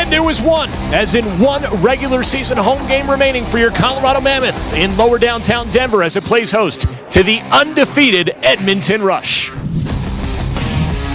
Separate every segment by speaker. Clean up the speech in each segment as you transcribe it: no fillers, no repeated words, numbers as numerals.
Speaker 1: And there was one, as in one regular season home game remaining for your Colorado Mammoth in lower downtown Denver as it plays host to the undefeated Edmonton Rush.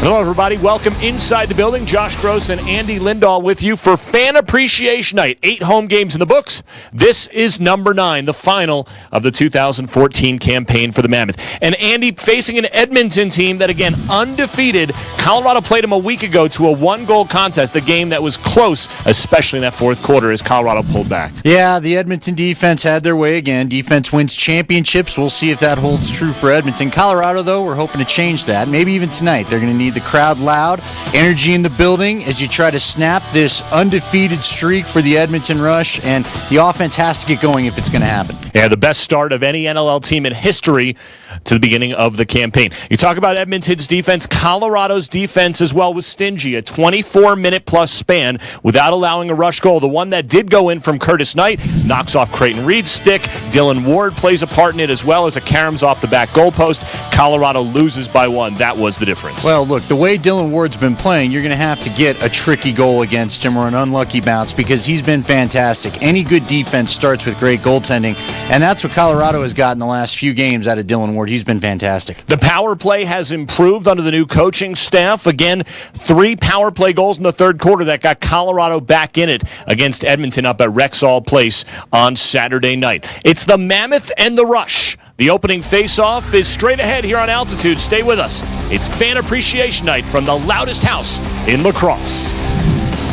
Speaker 1: Hello, everybody. Welcome inside the building. Josh Gross and Andy Lindahl with you for Fan Appreciation Night. 8 home games in the books. This is number 9, the final of the 2014 campaign for the Mammoth. And Andy facing an Edmonton team that, again, undefeated. Colorado played them a week ago to a 1-goal contest, a game that was close, especially in that fourth quarter as Colorado pulled back.
Speaker 2: Yeah, the Edmonton defense had their way again. Defense wins championships. We'll see if that holds true for Edmonton. Colorado, though, we're hoping to change that. Maybe even tonight. They're going to need the crowd loud, energy in the building as you try to snap this undefeated streak for the Edmonton Rush, and the offense has to get going if it's going to happen.
Speaker 1: Yeah, the best start of any NLL team in history to the beginning of the campaign. You talk about Edmonton's defense. Colorado's defense as well was stingy. A 24-minute plus span without allowing a rush goal. The one that did go in from Curtis Knight knocks off Creighton Reed's stick. Dylan Ward plays a part in it as well as a caroms off the back goalpost. Colorado loses by 1. That was the difference.
Speaker 2: Well, look, the way Dylan Ward's been playing, you're going to have to get a tricky goal against him or an unlucky bounce because he's been fantastic. Any good defense starts with great goaltending, and that's what Colorado has got in the last few games out of Dylan Ward. He's been fantastic.
Speaker 1: The power play has improved under the new coaching staff. Again, 3 power play goals in the third quarter that got Colorado back in it against Edmonton up at Rexall Place on Saturday night. It's the Mammoth and the Rush. The opening face-off is straight ahead here on Altitude. Stay with us. It's Fan Appreciation Night from the loudest house in lacrosse.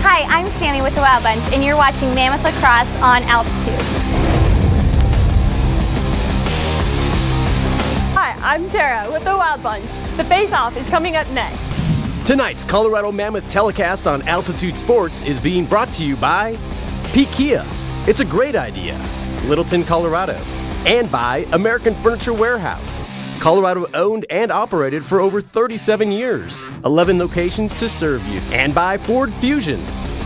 Speaker 3: Hi, I'm Sammy with the Wild Bunch, and you're watching Mammoth Lacrosse on Altitude.
Speaker 4: Hi, I'm Tara with the Wild Bunch. The face-off is coming up next.
Speaker 5: Tonight's Colorado Mammoth telecast on Altitude Sports is being brought to you by Peak Kia. It's a great idea. Littleton, Colorado. And by American Furniture Warehouse. Colorado owned and operated for over 37 years. 11 locations to serve you. And by Ford Fusion.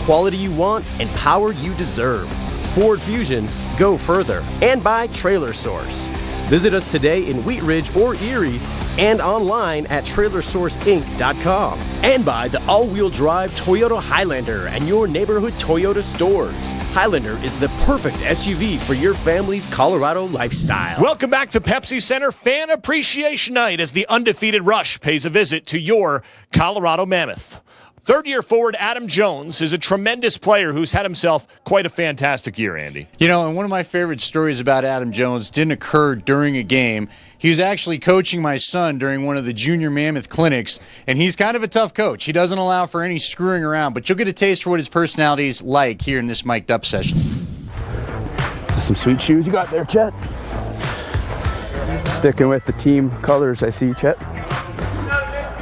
Speaker 5: Quality you want and power you deserve. Ford Fusion, go further. And by Trailer Source. Visit us today in Wheat Ridge or Erie and online at trailersourceinc.com. And by the all-wheel drive Toyota Highlander and your neighborhood Toyota stores. Highlander is the perfect SUV for your family's Colorado lifestyle.
Speaker 1: Welcome back to Pepsi Center Fan Appreciation Night as the undefeated Rush pays a visit to your Colorado Mammoth. Third-year forward Adam Jones is a tremendous player who's had himself quite a fantastic year, Andy.
Speaker 2: You know, and one of my favorite stories about Adam Jones didn't occur during a game. He was actually coaching my son during one of the junior Mammoth clinics, and he's kind of a tough coach. He doesn't allow for any screwing around, but you'll get a taste for what his personality is like here in this mic'd up session.
Speaker 6: Some sweet shoes you got there, Chet. Sticking with the team colors, I see, Chet.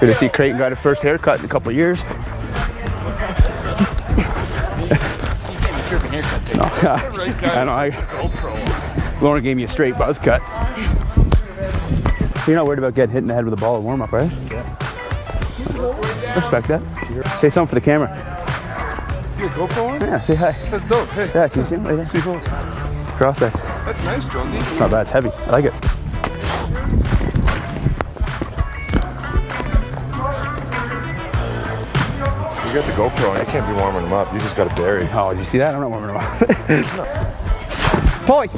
Speaker 6: Good to see Creighton got his first haircut in a couple of years. No, I know. Lauren gave me a straight buzz cut. You're not worried about getting hit in the head with a ball at warm-up, right? Yeah. Respect that. Say something for the camera.
Speaker 7: You a GoPro on?
Speaker 6: Yeah, say hi.
Speaker 7: That's dope. Hey.
Speaker 6: Yeah, see him right there. Cross there.
Speaker 7: That's nice, Jonesy.
Speaker 6: It's not bad. It's heavy. I like it.
Speaker 7: You got the GoPro on. I can't be warming them up. You just got to bury.
Speaker 6: Oh, did you see that? I'm not warming them up. Polly!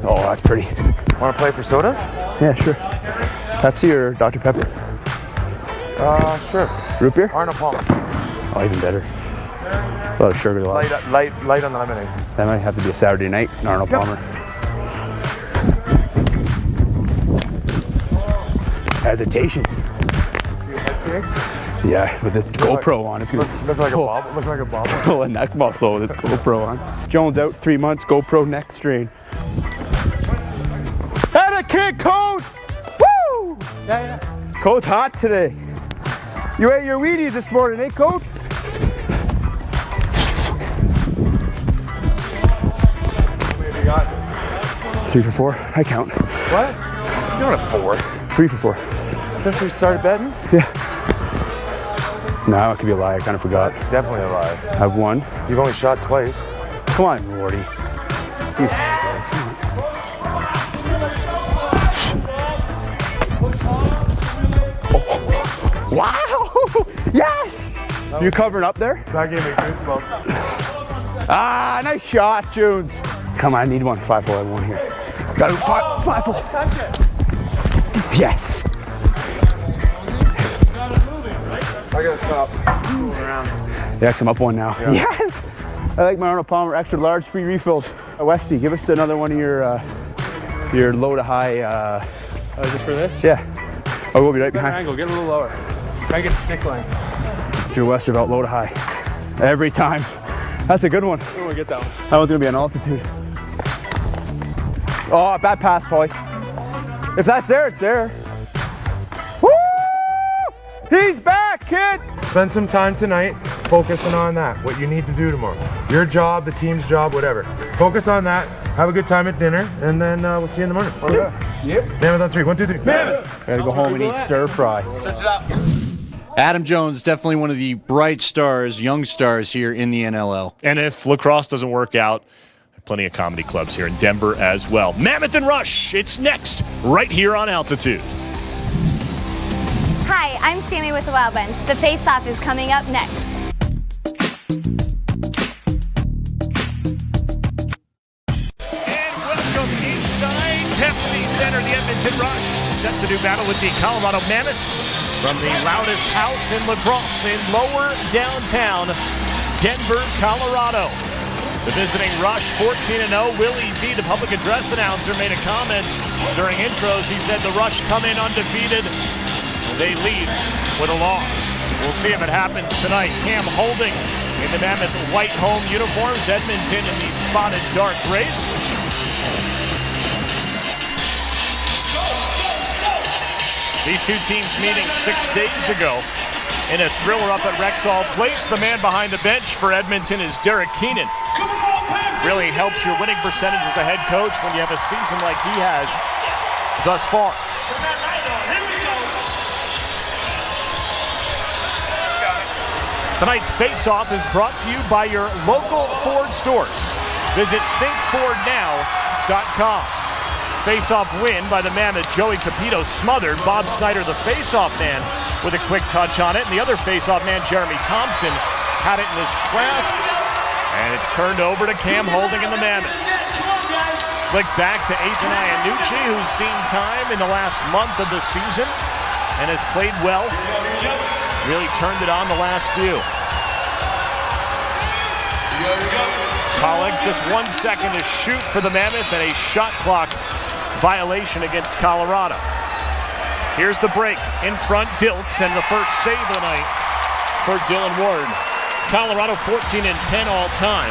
Speaker 6: Oh, that's pretty.
Speaker 7: Want to play for soda?
Speaker 6: Yeah, sure. Pepsi or Dr. Pepper?
Speaker 7: Sure.
Speaker 6: Root beer?
Speaker 7: Arnold Palmer.
Speaker 6: Oh, even better. A lot of sugar.
Speaker 7: Light on the lemonade.
Speaker 6: That might have to be a Saturday night, an Arnold Palmer. Hesitation. Yeah, with the GoPro on, it's gonna
Speaker 7: look like a bob. Look like a bob.
Speaker 6: pull a neck muscle with this GoPro on. Jones out 3 months, GoPro neck strain. Had a kick, Code! Woo! Yeah. Code's hot today. You ate your Wheaties this morning, eh, Code?
Speaker 7: What have you got?
Speaker 6: 3 for 4. I count.
Speaker 7: What? You don't have 4.
Speaker 6: 3 for 4.
Speaker 7: Since we started betting?
Speaker 6: Yeah. No, that could be a lie. I kind of forgot.
Speaker 7: Definitely a lie.
Speaker 6: I've won.
Speaker 7: You've only shot twice.
Speaker 6: Come on, Lordy. Wow! Yes! You covering up there?
Speaker 7: That gave me goosebumps.
Speaker 6: Ah, nice shot, Jones. Come on, I need one. 5-4, I want here. Got it. 5-4. Yes.
Speaker 7: I gotta stop. Moving around.
Speaker 6: Yeah, I'm up one now. Yeah. Yes. I like my Arnold Palmer extra large free refills. Westy, give us another one of your low to high.
Speaker 8: Just for this?
Speaker 6: Yeah. Oh, we'll be right
Speaker 8: Better
Speaker 6: behind.
Speaker 8: angle, get a little lower. Try to get stick line.
Speaker 6: Joe Westervelt low to high. Every time. That's a good one.
Speaker 8: I'm gonna get that one.
Speaker 6: That one's gonna be on altitude. Oh, bad pass, Paulie. If that's there, it's there. Woo! He's back, kid!
Speaker 7: Spend some time tonight focusing on that, what you need to do tomorrow. Your job, the team's job, whatever. Focus on that, have a good time at dinner, and then we'll see you in the morning.
Speaker 6: Okay. Yep.
Speaker 7: Mammoth on 3. 1, 2, 3. Mammoth!
Speaker 6: Gotta go home and eat stir fry.
Speaker 2: Adam Jones, definitely one of the bright stars, young stars here in the NLL.
Speaker 1: And if lacrosse doesn't work out, plenty of comedy clubs here in Denver as well. Mammoth and Rush, it's next, right here on Altitude.
Speaker 3: Hi, I'm Sammy with the Wild Bunch. The face-off is coming up next.
Speaker 1: And welcome inside Pepsi Center, the Edmonton Rush, set to do battle with the Colorado Mammoth from the loudest house in lacrosse in lower downtown Denver, Colorado. The visiting Rush, 14-0. Willie B, the public address announcer, made a comment during intros. He said the Rush come in undefeated, and they leave with a loss. We'll see if it happens tonight. Cam Holding in the Mammoth white home uniforms. Edmonton in the spotted dark grays. These two teams meeting 6 days ago in a thriller up at Rexall Place. The man behind the bench for Edmonton is Derek Keenan. Really helps your winning percentage as a head coach when you have a season like he has thus far. Tonight's face-off is brought to you by your local Ford stores. Visit thinkfordnow.com. Face-off win by the Mammoth. Joey Capito smothered Bob Snyder, the face-off man, with a quick touch on it. And the other face-off man, Jeremy Thompson, had it in his grasp. And it's turned over to Cam Holding in the Mammoth. Flick back to Ethan Iannucci, who's seen time in the last month of the season and has played well. Really turned it on the last few. Pollock, just 1 second to shoot for the Mammoth and a shot clock violation against Colorado. Here's the break. In front, Dilks, and the first save of the night for Dylan Ward. Colorado 14-10 all time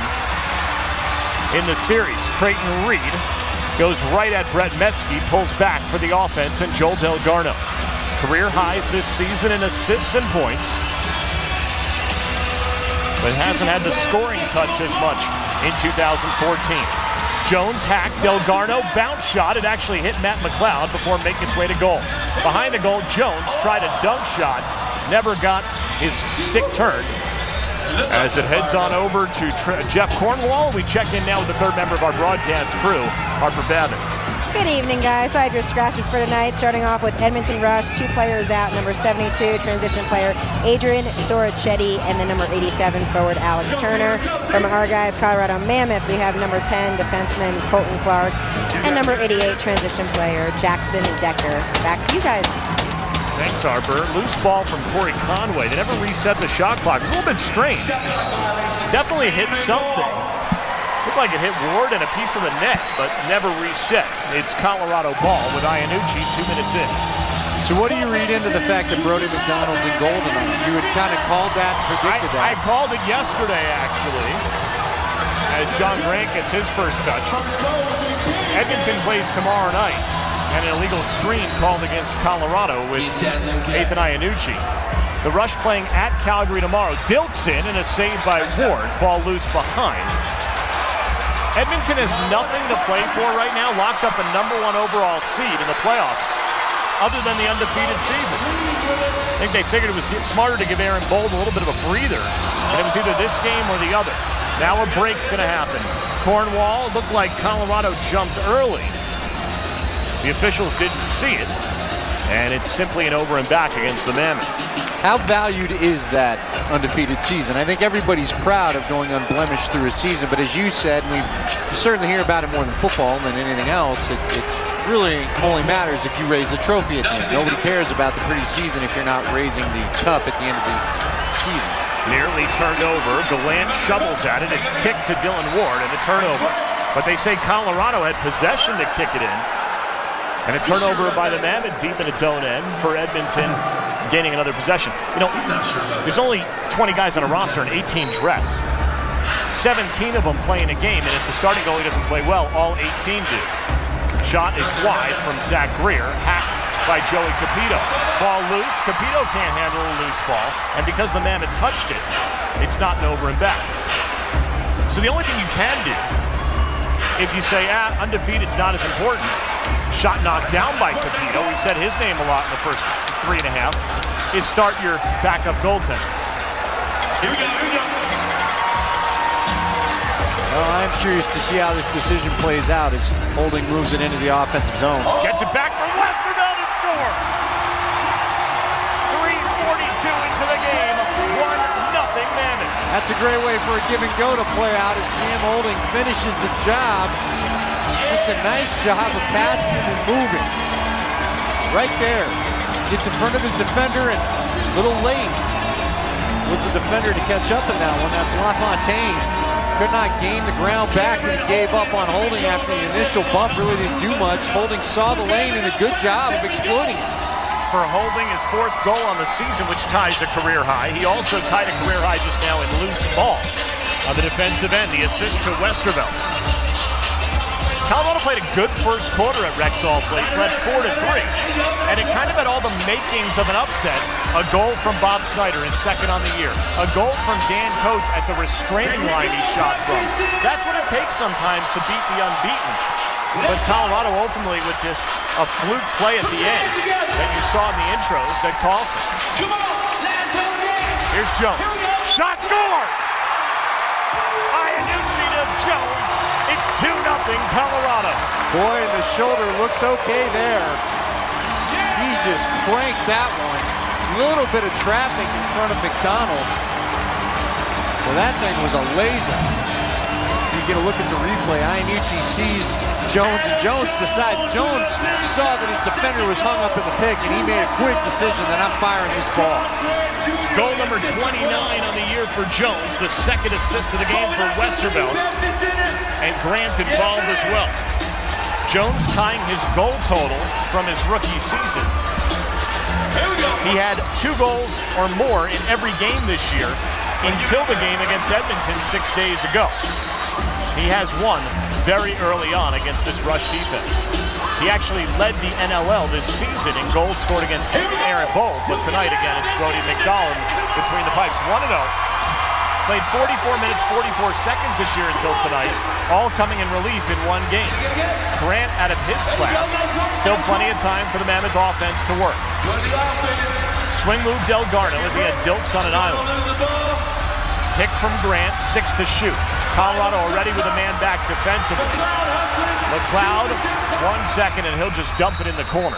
Speaker 1: in the series. Creighton Reed goes right at Brett Metzke, pulls back for the offense, and Joel Delgarno. Career highs this season in assists and points, but hasn't had the scoring touch as much in 2014. Jones hacked, Delgarno bounce shot. It actually hit Matt McLeod before making its way to goal. Behind the goal, Jones tried a dunk shot, never got his stick turned. As it heads on over to Jeff Cornwall, we check in now with the third member of our broadcast crew, Harper Babbitt.
Speaker 9: Good evening, guys. I have your scratches for tonight, starting off with Edmonton Rush. 2 players out, number 72, transition player Adrian Sorichetti, and the number 87, forward Alex Turner. From our guys, Colorado Mammoth, we have number 10, defenseman Colton Clark, and number 88, transition player Jackson Decker. Back to you guys.
Speaker 1: Thanks, Harper. Loose ball from Corey Conway. They never reset the shot clock. A little bit strange. Definitely hit something. Looked like it hit Ward and a piece of the net, but never reset. It's Colorado ball with Iannucci 2 minutes in.
Speaker 2: So what do you read into the fact that Brody McDonald's in goal tonight? You had kind of called that, predicted
Speaker 1: I
Speaker 2: that.
Speaker 1: called it yesterday, actually, as John Grant gets his first touch. Edmonton plays tomorrow night, and an illegal screen called against Colorado with Ethan Iannucci. The Rush playing at Calgary tomorrow. Dilks in and a save by Ward. Ball loose behind. Edmonton has nothing to play for right now. Locked up a number 1 overall seed in the playoffs, other than the undefeated season. I think they figured it was smarter to give Aaron Bold a little bit of a breather, and it was either this game or the other. Now a break's going to happen. Cornwall looked like Colorado jumped early. The officials didn't see it, and it's simply an over and back against the Mammoth.
Speaker 2: How valued is that undefeated season? I think everybody's proud of going unblemished through a season, but as you said, you certainly hear about it more than football than anything else. It's really only matters if you raise the trophy at the end. Nobody cares about the pretty season if you're not raising the cup at the end of the season.
Speaker 1: Nearly turned over. Gallant shovels at it. It's kicked to Dylan Ward and a turnover. But they say Colorado had possession to kick it in. And a turnover by the Mammoth deep in its own end for Edmonton gaining another possession. You know, there's only 20 guys on a roster and 18 dress. 17 of them play in a game, and if the starting goalie doesn't play well, all 18 do. Shot is wide from Zach Greer, hacked by Joey Capito. Ball loose. Capito can't handle a loose ball, and because the Mammoth touched it, it's not an over and back. So the only thing you can do, if you say, undefeated's not as important, shot knocked down by Capito, we've said his name a lot in the first 3.5, is start your backup goaltender. Here we go.
Speaker 2: Well, I'm curious to see how this decision plays out as Holding moves it into the offensive zone.
Speaker 1: Gets it back for Westerveld to score. 3:42 into the game, 1-0 Mammoth.
Speaker 2: That's a great way for a give and go to play out as Cam Holding finishes the job. Just a nice job of passing and moving. Right there. Gets in front of his defender and a little late was the defender to catch up in that one. That's LaFontaine. Could not gain the ground back and gave up on Holding after the initial bump. Really didn't do much. Holding saw the lane and a good job of exploiting it.
Speaker 1: For Holding, his 4th goal on the season, which ties a career high. He also tied a career high just now in loose ball on the defensive end. The assist to Westerveld. Colorado played a good first quarter at Rexall Place, led 4-3, and it kind of had all the makings of an upset. A goal from Bob Snyder, his 2nd on the year. A goal from Dan Coates at the restraining line he shot from. That's what it takes sometimes to beat the unbeaten. But Colorado ultimately with just a fluke play at the end that you saw in the intros that cost them. Here's Jones. Shot scored! Iannucci to Jones. It's 2-0 Colorado.
Speaker 2: Boy, and the shoulder looks okay there. He just cranked that one. A little bit of traffic in front of McDonald. Well, that thing was a laser. You get a look at the replay. Iannucci sees Jones, and Jones decides. Jones saw that his defender was hung up in the pick, and he made a quick decision that I'm firing this ball.
Speaker 1: Goal number 29 on the year for Jones, the 2nd assist of the game for Westerveld, and Grant involved as well. Jones tying his goal total from his rookie season. He had 2 goals or more in every game this year until the game against Edmonton 6 days ago. He has one very early on against this Rush defense. He actually led the NLL this season in goals scored against Aaron Bolt, but tonight again it's Brody McDonald between the pipes. 1-0. Played 44 minutes, 44 seconds this year until tonight, all coming in relief in one game. Grant out of his class. Still plenty of time for the Mammoth offense to work. Swing move Delgarno as he had Dilks on an island. Pick from Grant, 6 to shoot. Colorado already with a man back defensively. McLeod, 1 second, and he'll just dump it in the corner.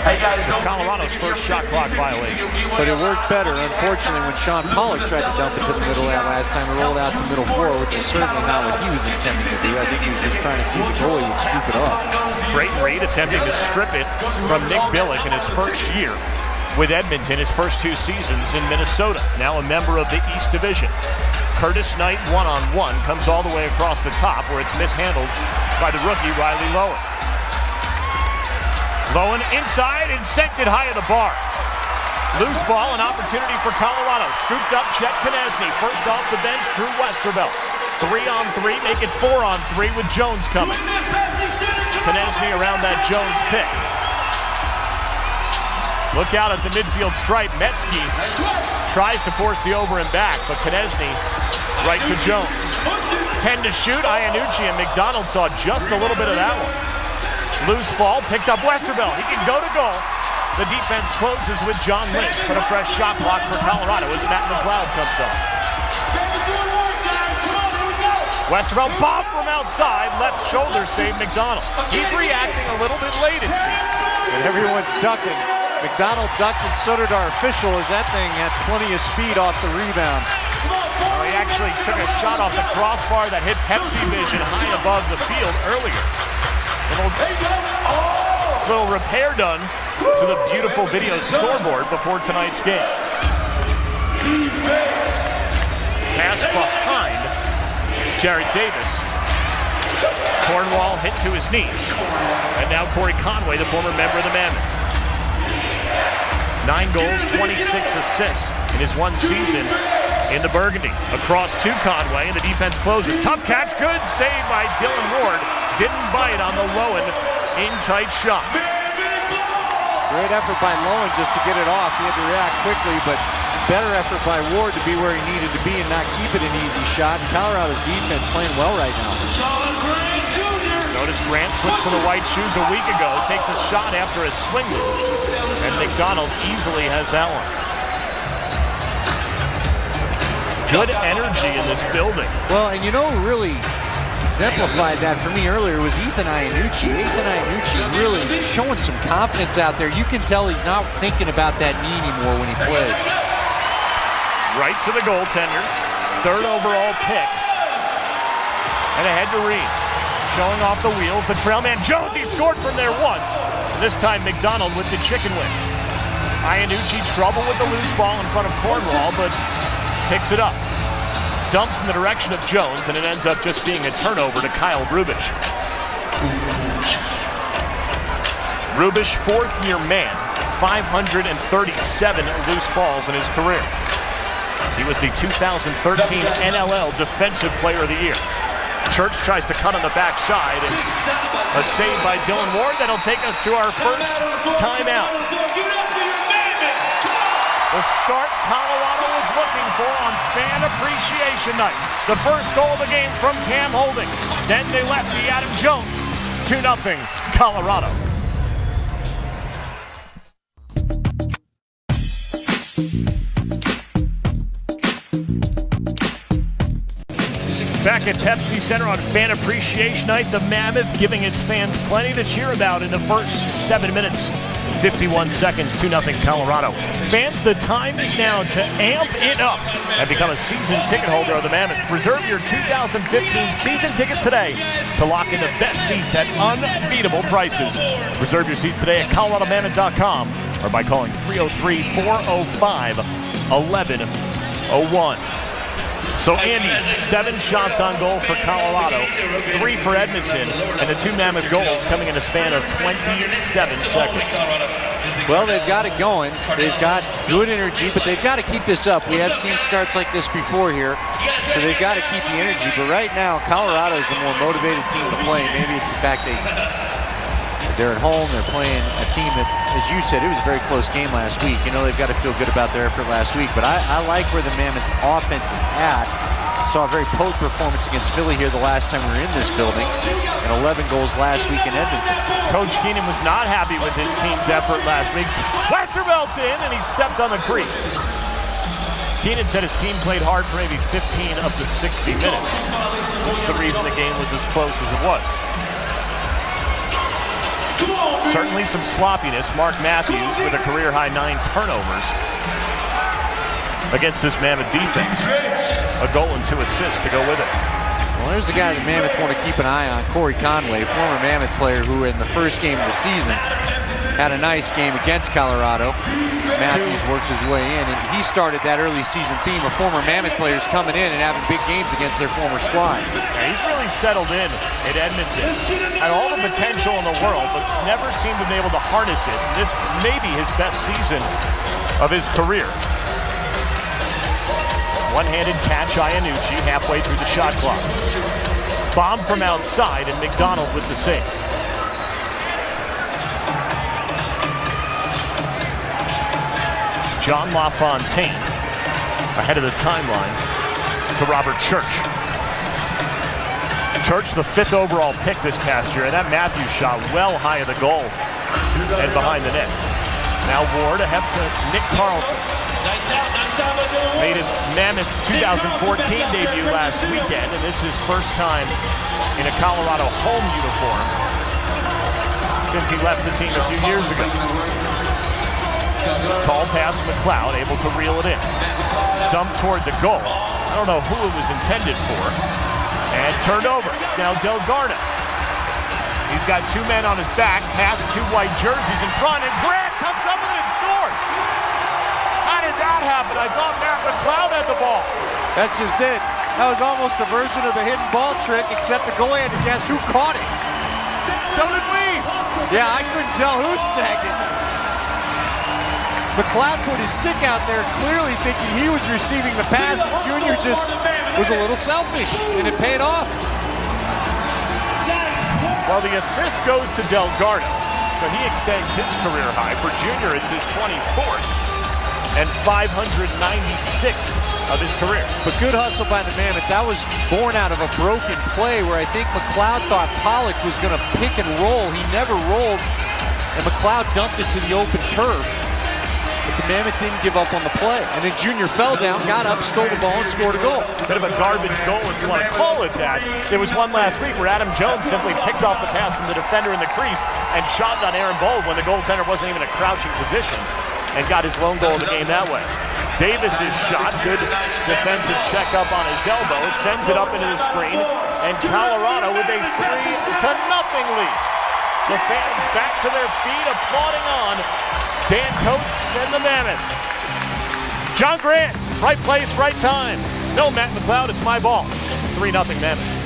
Speaker 1: Colorado's first shot clock violation.
Speaker 2: But it worked better, unfortunately, when Sean Pollock tried to dump it to the middle that last time. It rolled out to middle 4, which is certainly not what he was intending to do. I think he was just trying to see if the goalie would scoop it up.
Speaker 1: Great Reed attempting to strip it from Nick Billick in his first year with Edmonton, his first 2 seasons in Minnesota, now a member of the East Division. Curtis Knight one-on-one comes all the way across the top where it's mishandled by the rookie Riley Lowen. Lowen inside and sent it high of the bar. Loose ball, an opportunity for Colorado. Scooped up Chet Konechny, first off the bench, Drew Westerveld. 3-on-3, make it 4-on-3 with Jones coming. Konechny around that Jones pick. Look out at the midfield stripe. Metsky tries to force the over and back, but Konechny right to Jones. 10 to shoot. Iannucci and McDonald saw just a little bit of that one. Loose ball, picked up Westerveld. He can go to goal. The defense closes with John Lynch, but a fresh shot block for Colorado as Matt McLeod comes up. Westerveld bomb from outside, left shoulder save McDonald. He's reacting a little bit late, it seems.
Speaker 2: And everyone's ducking. McDonald ducked and so did our official as that thing had plenty of speed off the rebound.
Speaker 1: Well, he actually took a shot off the crossbar that hit Pepsi Vision high above the field earlier. Little repair done to the beautiful video scoreboard before tonight's game. Pass behind Jared Davis. Cornwall hit to his knees. And now Corey Conway, the former member of the Mammoth. 9 goals, 26 assists in his one season in the Burgundy. Across to Conway, and the defense closes. Tough catch, good save by Dylan Ward. Didn't bite on the Lowen in-tight shot.
Speaker 2: Great effort by Lowen just to get it off. He had to react quickly, but better effort by Ward to be where he needed to be and not keep it an easy shot. And Colorado's defense playing well right now.
Speaker 1: Notice Grant switched to the white shoes a week ago. Takes a shot after a swing move. And McDonald easily has that one. Good energy in this building.
Speaker 2: Well, and you know who really exemplified that for me earlier was Ethan Iannucci. Ethan Iannucci really showing some confidence out there. You can tell he's not thinking about that knee anymore when he plays.
Speaker 1: Right to the goaltender. 3rd overall pick. And ahead to Reed. Showing off the wheels. The trail man Jones, he scored from there once. This time McDonald with the chicken wing. Iannucci trouble with the loose ball in front of Cornwall, but picks it up. Dumps in the direction of Jones, and it ends up just being a turnover to Kyle Rubish. Rubish, 4th-year man, 537 loose balls in his career. He was the 2013 NLL Defensive Player of the Year. Church tries to cut on the backside, and a save by Dylan Ward that'll take us to our first timeout. The start Colorado was looking for on Fan Appreciation Night. The first goal of the game from Cam Holding. Then they left the Adam Jones. 2-0 Colorado. Back at Pepsi Center on Fan Appreciation Night, the Mammoth giving its fans plenty to cheer about in the first 7 minutes. 51 seconds, 2-0 Colorado. Fans, the time is now to amp it up and become a season ticket holder of the Mammoth. Reserve your 2015 season tickets today to lock in the best seats at unbeatable prices. Reserve your seats today at coloradomammoth.com or by calling 303-405-1101. So Andy, 7 shots on goal for Colorado, 3 for Edmonton, and the 2 Mammoth goals coming in a span of 27 seconds.
Speaker 2: Well, they've got it going. They've got good energy, but they've got to keep this up. We have seen starts like this before here, so they've got to keep the energy. But right now, Colorado is a more motivated team to play. Maybe it's the fact they're at home. They're playing a team that, as you said, it was a very close game last week. You know, they've got to feel good about their effort last week. But I like where the Mammoth offense is at. Saw a very potent performance against Philly here the last time we were in this building, and 11 goals last week in Edmonton.
Speaker 1: Coach Keenan was not happy with his team's effort last week. Westervelt's in, and he stepped on the crease. Keenan said his team played hard for maybe 15 of the 60 minutes. That's the reason the game was as close as it was. Certainly some sloppiness. Mark Matthews with a career-high 9 turnovers against this Mammoth defense. A goal and 2 assists to go with it.
Speaker 2: Well, there's a guy that Mammoth want to keep an eye on, Corey Conway, former Mammoth player who in the first game of the season had a nice game against Colorado. Matthews works his way in, and he started that early season theme of former Mammoth players coming in and having big games against their former squad.
Speaker 1: Yeah, he's really settled in at Edmonton. Had all the potential in the world, but never seemed to be able to harness it. And this may be his best season of his career. One-handed catch, Iannucci, halfway through the shot clock. Bomb from outside, and McDonald with the save. John LaFontaine ahead of the timeline to Robert Church. Church, the 5th overall pick this past year, and that Matthews shot well high of the goal and behind the net. Now Ward ahead to Nick Carlson. Made his Mammoth 2014 debut last weekend, and this is his first time in a Colorado home uniform since he left the team a few years ago. Tall pass to McLeod, able to reel it in. Dump toward the goal. I don't know who it was intended for. And turned over. Now Delgarno. He's got two men on his back, past two white jerseys in front, and Grant comes up with it and scores. How did that happen? I thought Matt McLeod had the ball.
Speaker 2: That's just it. That was almost a version of the hidden ball trick, except the goalie had to guess who caught it.
Speaker 1: So did we.
Speaker 2: Yeah, I couldn't tell who snagged it. McLeod put his stick out there, clearly thinking he was receiving the pass, and Junior just was a little selfish, and it paid off.
Speaker 1: Well, the assist goes to Delgarno, so he extends his career high. For Junior, it's his 24th and 596th of his career.
Speaker 2: But good hustle by the Mammoth. That was born out of a broken play where I think McLeod thought Pollock was going to pick and roll. He never rolled, and McLeod dumped it to the open turf. But the Mammoth didn't give up on the play. And then Junior fell down, got up, stole the ball, and scored a goal.
Speaker 1: Bit of a garbage goal, if you want to call it that. There was one last week where Adam Jones simply picked off the pass from the defender in the crease and shot on Aaron Bold when the goaltender wasn't even in a crouching position, and got his lone goal of the game that way. Davis's shot, good defensive check up on his elbow. It sends it up into the screen, and Colorado with a 3-0 lead. The fans back to their feet, applauding on Dan Coates and the Mammoth. John Grant, right place, right time. No, Matt McLeod, it's my ball. 3-0 Mammoth.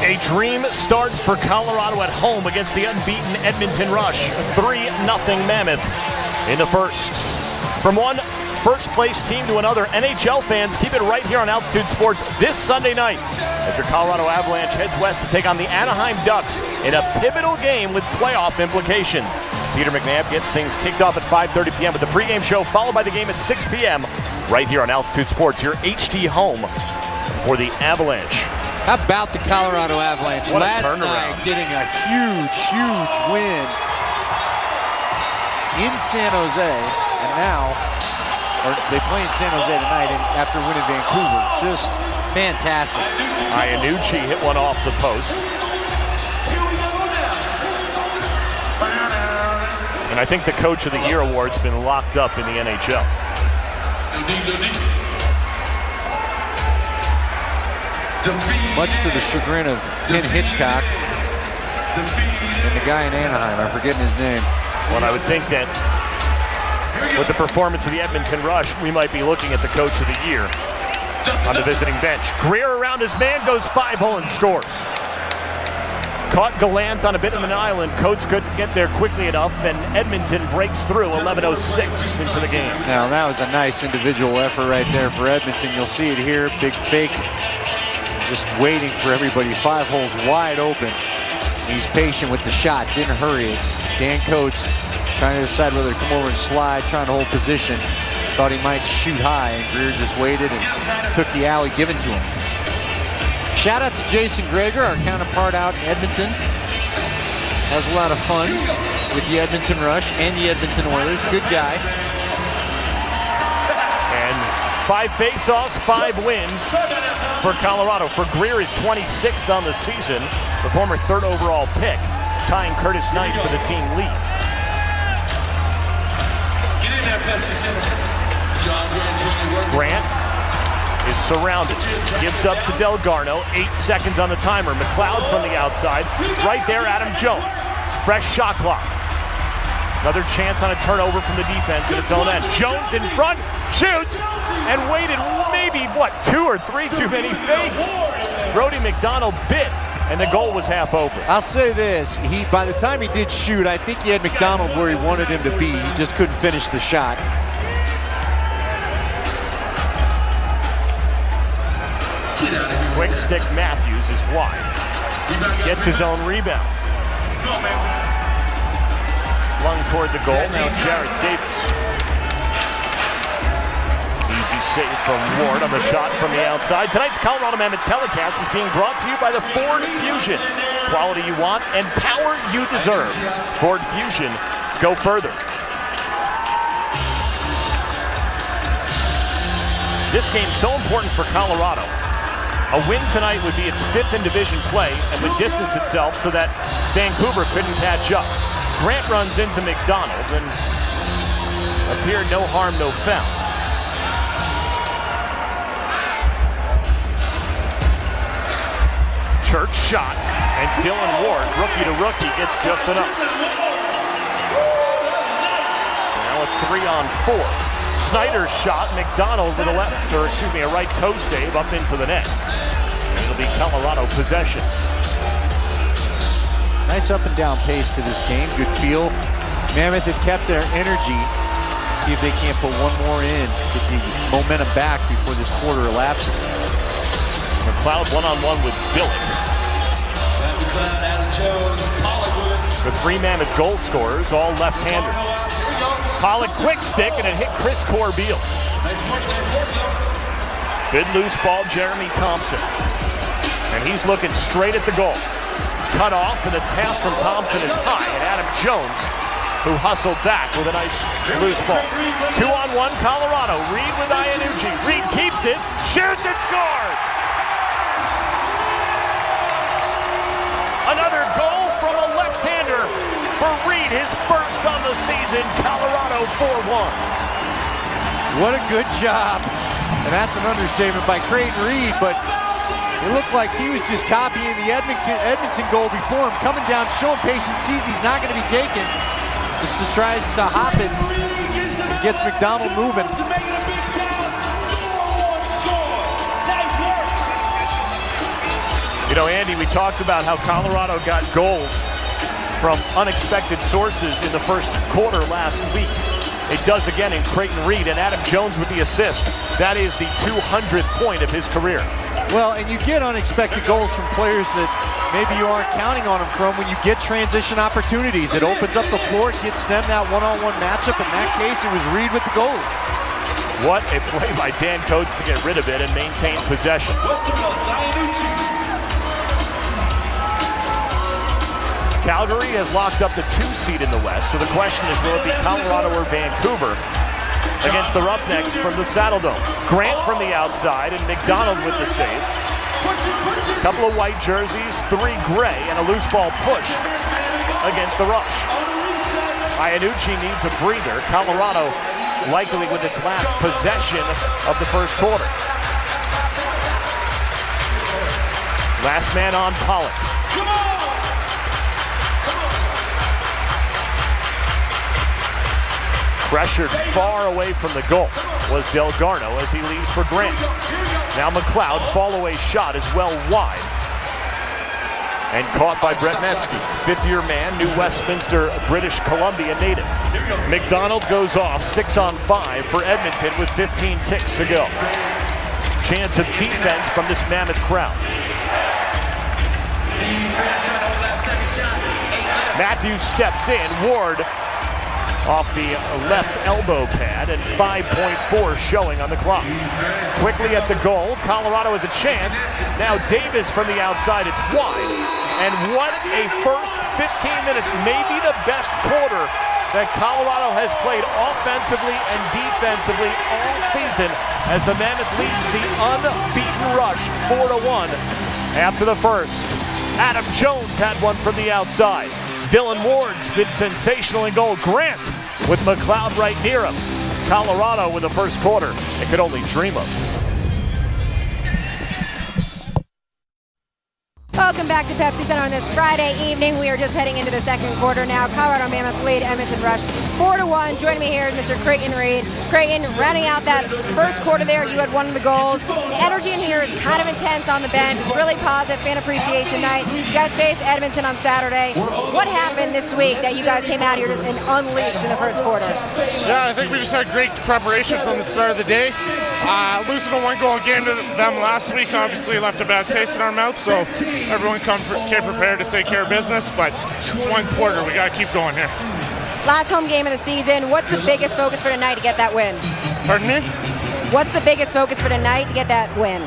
Speaker 1: A dream start for Colorado at home against the unbeaten Edmonton Rush. 3-0 Mammoth in the first. From one first-place team to another, NHL fans, keep it right here on Altitude Sports this Sunday night as your Colorado Avalanche heads west to take on the Anaheim Ducks in a pivotal game with playoff implications. Peter McNabb gets things kicked off at 5:30 p.m. with the pregame show, followed by the game at 6 p.m. right here on Altitude Sports, your HD home for the Avalanche.
Speaker 2: How about the Colorado Avalanche
Speaker 1: What a
Speaker 2: last
Speaker 1: turnaround.
Speaker 2: night getting a huge win in San Jose, and now they play in San Jose tonight and after winning Vancouver. Just fantastic.
Speaker 1: Iannucci hit one off the post. And I think the Coach of the Year award's been locked up in the NHL.
Speaker 2: Much to the chagrin of Ken Hitchcock and the guy in Anaheim. I'm forgetting his name.
Speaker 1: Well, I would think that with the performance of the Edmonton Rush, we might be looking at the Coach of the Year on the visiting bench. Greer around his man, goes 5-hole and scores. Caught Gallant on a bit of an island. Coates couldn't get there quickly enough, and Edmonton breaks through 11:06 into the game.
Speaker 2: Now, that was a nice individual effort right there for Edmonton. You'll see it here. Big fake. Just waiting for everybody. 5 holes wide open. He's patient with the shot. Didn't hurry it. Dan Coates trying to decide whether to come over and slide, trying to hold position. Thought he might shoot high, and Greer just waited and took the alley given to him. Shout out to Jason Greger, our counterpart out in Edmonton. Has a lot of fun with the Edmonton Rush and the Edmonton Oilers. Good guy.
Speaker 1: And 5 face-offs, 5 wins for Colorado. For Greer is 26th on the season, the former 3rd overall pick, tying Curtis Knight for the team lead. Grant is surrounded, gives up to Delgarno, 8 seconds on the timer. McLeod from the outside, right there, Adam Jones. Fresh shot clock. Another chance on a turnover from the defense at its own end. Jones in front, shoots, and waited maybe, 2 or 3 too many fakes. Brody McDonald bit, and the goal was half open.
Speaker 2: I'll say this, by the time he did shoot, I think he had McDonald where he wanted him to be. He just couldn't finish the shot.
Speaker 1: Quick stick Matthews is wide. Gets his own rebound. Flung toward the goal, now Jared Davis. Easy save from Ward on the shot from the outside. Tonight's Colorado Mammoth telecast is being brought to you by the Ford Fusion. Quality you want and power you deserve. Ford Fusion, go further. This game's so important for Colorado. A win tonight would be its 5th in division play and would distance itself so that Vancouver couldn't catch up. Grant runs into McDonald and appeared no harm, no foul. Church shot, and Dylan Ward, rookie to rookie, gets just enough. Now a 3-on-4. Snyder's shot, McDonald with a right toe save up into the net. And it'll be Colorado possession.
Speaker 2: Nice up and down pace to this game. Good feel. Mammoth have kept their energy. See if they can't put one more in. Get the momentum back before this quarter elapses.
Speaker 1: McLeod one-on-one with Billick. The 3 Mammoth goal scorers, all left-handers. Pollock quick stick, and it hit Chris Corbeil. Good loose ball, Jeremy Thompson. And he's looking straight at the goal. Cut off, and the pass from Thompson is high, and Adam Jones, who hustled back with a nice loose ball. 2-on-1, Colorado. Reed with Iannucci. Reed keeps it, shoots and scores! Another goal from a left-hander for Reed, his first on the season. Colorado 4-1.
Speaker 2: What a good job. And that's an understatement by Creighton Reed, but it looked like he was just copying the Edmonton goal before him. Coming down, showing patience, sees he's not going to be taken. Just tries to hop it and gets McDonald moving.
Speaker 1: You know, Andy, we talked about how Colorado got goals from unexpected sources in the first quarter last week. It does again in Creighton Reed, and Adam Jones with the assist. That is the 200th point of his career.
Speaker 2: Well, and you get unexpected goals from players that maybe you aren't counting on them from when you get transition opportunities. It opens up the floor, it gets them that one-on-one matchup. In that case, it was Reed with the goal.
Speaker 1: What a play by Dan Coates to get rid of it and maintain possession. Calgary has locked up the 2 seed in the West, so the question is, will it be Colorado or Vancouver against the Roughnecks from the Saddle Dome? Grant from the outside and McDonald with the save. A couple of white jerseys, 3 gray, and a loose ball push against the Rush. Iannucci needs a breather. Colorado likely with its last possession of the first quarter. Last man on, Pollock. Pressured far away from the goal was Delgarno as he leaves for Grant. Now McLeod, fall-away shot is well wide. And caught by Brett Metzke, 5th-year man, New Westminster, British Columbia native. McDonald goes off, 6-on-5 for Edmonton with 15 ticks to go. Chance of defense from this Mammoth crowd. Matthews steps in, Ward off the left elbow pad, and 5.4 showing on the clock. Quickly at the goal, Colorado has a chance. Now Davis from the outside, it's wide. And what a first 15 minutes, maybe the best quarter that Colorado has played offensively and defensively all season as the Mammoth leads the unbeaten Rush 4-1 after the first. Adam Jones had one from the outside. Dylan Ward's been sensational in goal. Grant with McLeod right near him. Colorado with the first quarter they could only dream of.
Speaker 9: Welcome back to Pepsi Center on this Friday evening. We are just heading into the second quarter now. Colorado Mammoth lead Edmonton Rush 4-1. Joining me here is Mr. Creighton Reed. Creighton, rounding out that first quarter there, you had one of the goals. The energy in here is kind of intense on the bench. It's really positive, fan appreciation night. You guys face Edmonton on Saturday. What happened this week that you guys came out here just and unleashed in the first quarter?
Speaker 10: Yeah, I think we just had great preparation from the start of the day. Losing a 1-goal game to them last week obviously left a bad taste in our mouth, so everyone came prepared to take care of business, but it's one quarter. We got to keep going here.
Speaker 9: Last home game of the season. What's the biggest focus for tonight to get that win?
Speaker 10: Pardon me?
Speaker 9: What's the biggest focus for tonight to get that win?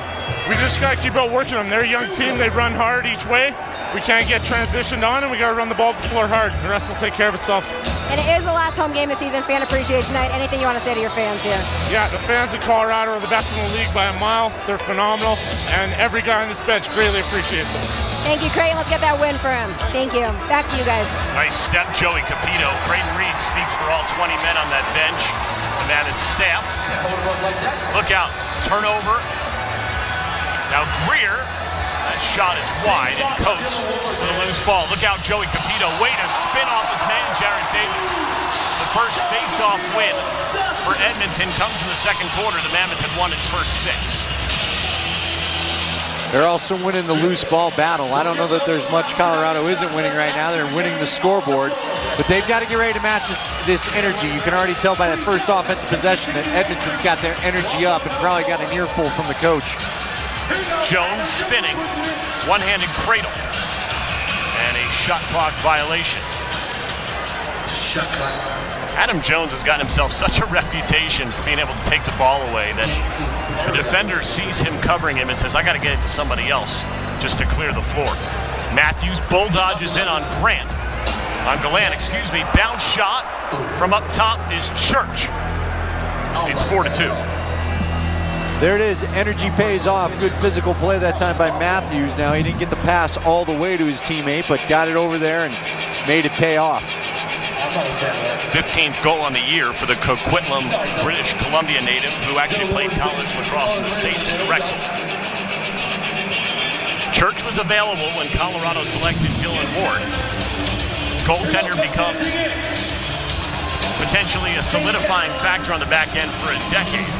Speaker 10: We just got to keep out working them. They're a young team. They run hard each way. we can't get transitioned on, and we got to run the ball floor hard. The rest will take care of itself.
Speaker 9: And it is the last home game of the season, Fan Appreciation Night. Anything you want to say to your fans here?
Speaker 10: Yeah, the fans of Colorado are the best in the league by a mile. They're phenomenal, and every guy on this bench greatly appreciates it.
Speaker 9: Thank you, Creighton. Let's get that win for him. Thank you. Back to you guys.
Speaker 1: Nice step, Joey Capito. Creighton Reed speaks for all 20 men on that bench. And that is staff. Look out. Turnover. Now Greer. That shot is wide, and Coates with a loose ball. Look out, Joey Capito. Way to spin off his man, Jared Davis. The first face-off win for Edmonton comes in the second quarter. The Mammoth had won its first 6.
Speaker 2: They're also winning the loose ball battle. I don't know that there's much Colorado isn't winning right now. They're winning the scoreboard, but they've got to get ready to match this energy. You can already tell by that first offensive possession that Edmonton's got their energy up and probably got an earful from the coach.
Speaker 1: Jones spinning, one-handed cradle, and a shot clock violation. Adam Jones has gotten himself such a reputation for being able to take the ball away that the defender sees him covering him and says, I got to get it to somebody else just to clear the floor. Matthews bulldodges in on Grant. On Galan, bounce shot from up top is Church. It's 4-2.
Speaker 2: There it is. Energy pays off. Good physical play that time by Matthews. Now, he didn't get the pass all the way to his teammate, but got it over there and made it pay off.
Speaker 1: 15th goal on the year for the Coquitlam, British Columbia native who actually played college lacrosse in the States at Drexel. Church was available when Colorado selected Dylan Ward. Goaltender becomes potentially a solidifying factor on the back end for a decade.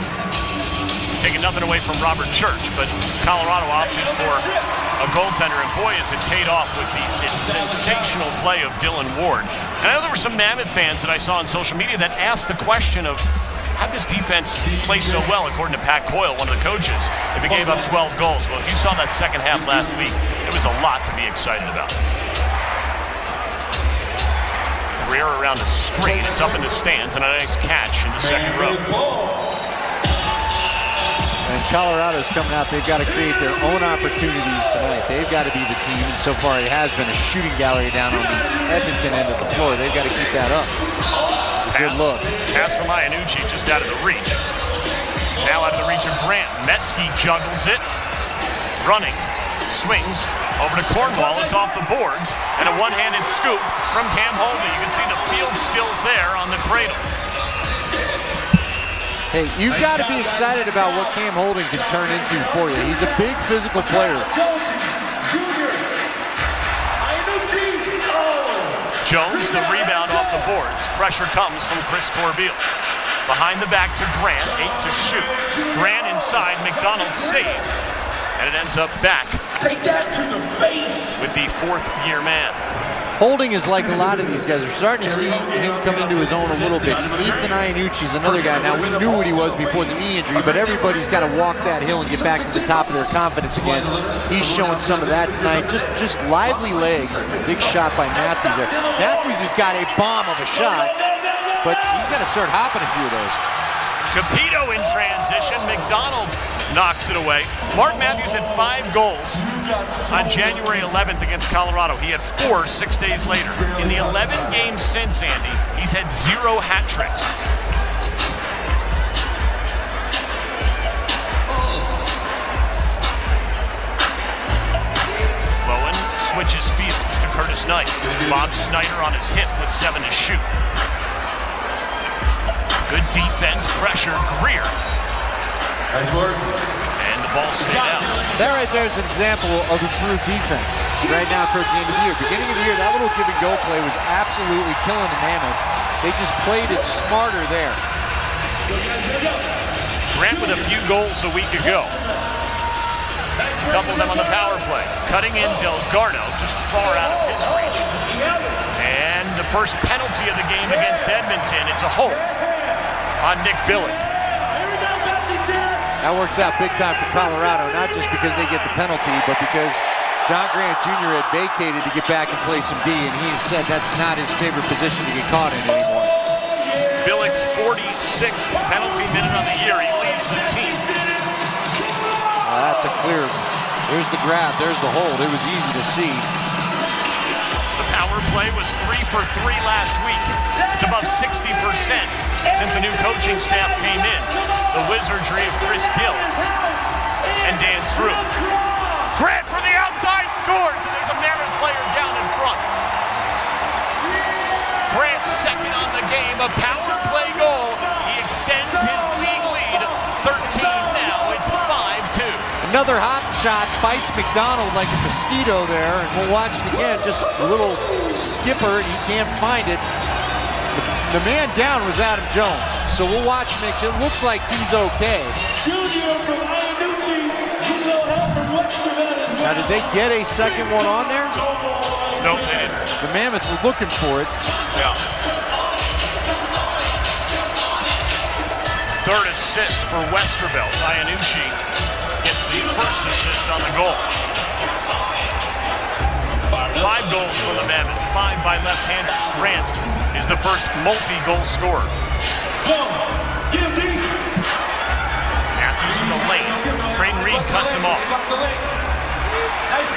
Speaker 1: Taking nothing away from Robert Church, but Colorado opted for a goaltender, and boy, has it paid off with the sensational play of Dylan Ward. And I know there were some Mammoth fans that I saw on social media that asked the question of how this defense play so well, according to Pat Coyle, one of the coaches, if it gave up 12 goals. Well, if you saw that second half last week, it was a lot to be excited about. Greer around the screen, it's up in the stands, and a nice catch in the second row.
Speaker 2: And Colorado's coming out. They've got to create their own opportunities tonight. They've got to be the team, and so far it has been a shooting gallery down on the Edmonton end of the floor. They've got to keep that up. Good look.
Speaker 1: Pass from Iannucci just out of the reach. Now out of the reach of Grant. Metsky juggles it. Running. Swings over to Cornwall. It's off the boards. And a one-handed scoop from Cam Holden. You can see the field skills there on the cradle.
Speaker 2: Hey, you've got to be excited about what Cam Holden can turn into for you. He's a big physical player.
Speaker 1: Jones, the rebound off the boards. Pressure comes from Chris Corbeil. Behind the back to Grant, 8 to shoot. Grant inside, McDonald save. And it ends up back with the fourth-year man.
Speaker 2: Holding is like a lot of these guys. We're starting to see him come into his own a little bit. Ethan Iannucci is another guy. Now, we knew what he was before the knee injury, but everybody's got to walk that hill and get back to the top of their confidence again. He's showing some of that tonight. Just lively legs. Big shot by Matthews there. Matthews has got a bomb of a shot, but he's got to start hopping a few of those.
Speaker 1: Capito in transition. McDonald knocks it away. Mark Matthews had 5 goals on January 11th against Colorado. He had 4 6 days later. In the 11 games since, Andy, he's had 0 hat tricks. Bowen switches fields to Curtis Knight. Bob Snyder on his hip with 7 to shoot. Good defense, pressure, Greer. Nice work. And the ball stayed out.
Speaker 2: That right there is an example of improved defense right now towards the end of the year. Beginning of the year, that little give and go play was absolutely killing the Mammoth. They just played it smarter there.
Speaker 1: Grant with a few goals a week ago. A couple of them on the power play. Cutting in Delgarno, just far out of his reach. And the first penalty of the game against Edmonton. It's a hold on Nick Billick.
Speaker 2: That works out big time for Colorado, not just because they get the penalty, but because John Grant Jr. had vacated to get back and play some D, and he said that's not his favorite position to get caught in anymore.
Speaker 1: Billick's 46th penalty minute on the year. He leads the team.
Speaker 2: That's a clear. There's the grab. There's the hold. It was easy to see.
Speaker 1: play was 3 for 3 last week. It's above 60% since the new coaching staff came in. The wizardry of Chris Gill and Dan Struve. Grant from the outside scores, and there's a Mammoth player down in front. Grant's second on the game, a power play goal. He extends his league lead, 13 now. It's 5-2.
Speaker 2: Another hot shot bites McDonald like a mosquito there, and we'll watch it again. Just a little skipper, and he can't find it. The man down was Adam Jones, so we'll watch him. It looks like he's okay. Now, did they get a second one on there?
Speaker 1: Nope, they didn't.
Speaker 2: The Mammoth were looking for it.
Speaker 1: Yeah. Third assist for Westervelt. Iannucci gets the first assist on the goal. 5 goals for the Mammoth, 5 by left-handers. Grant is the first multi-goal scorer. Matthews in the lane. Crane Reed cuts him off.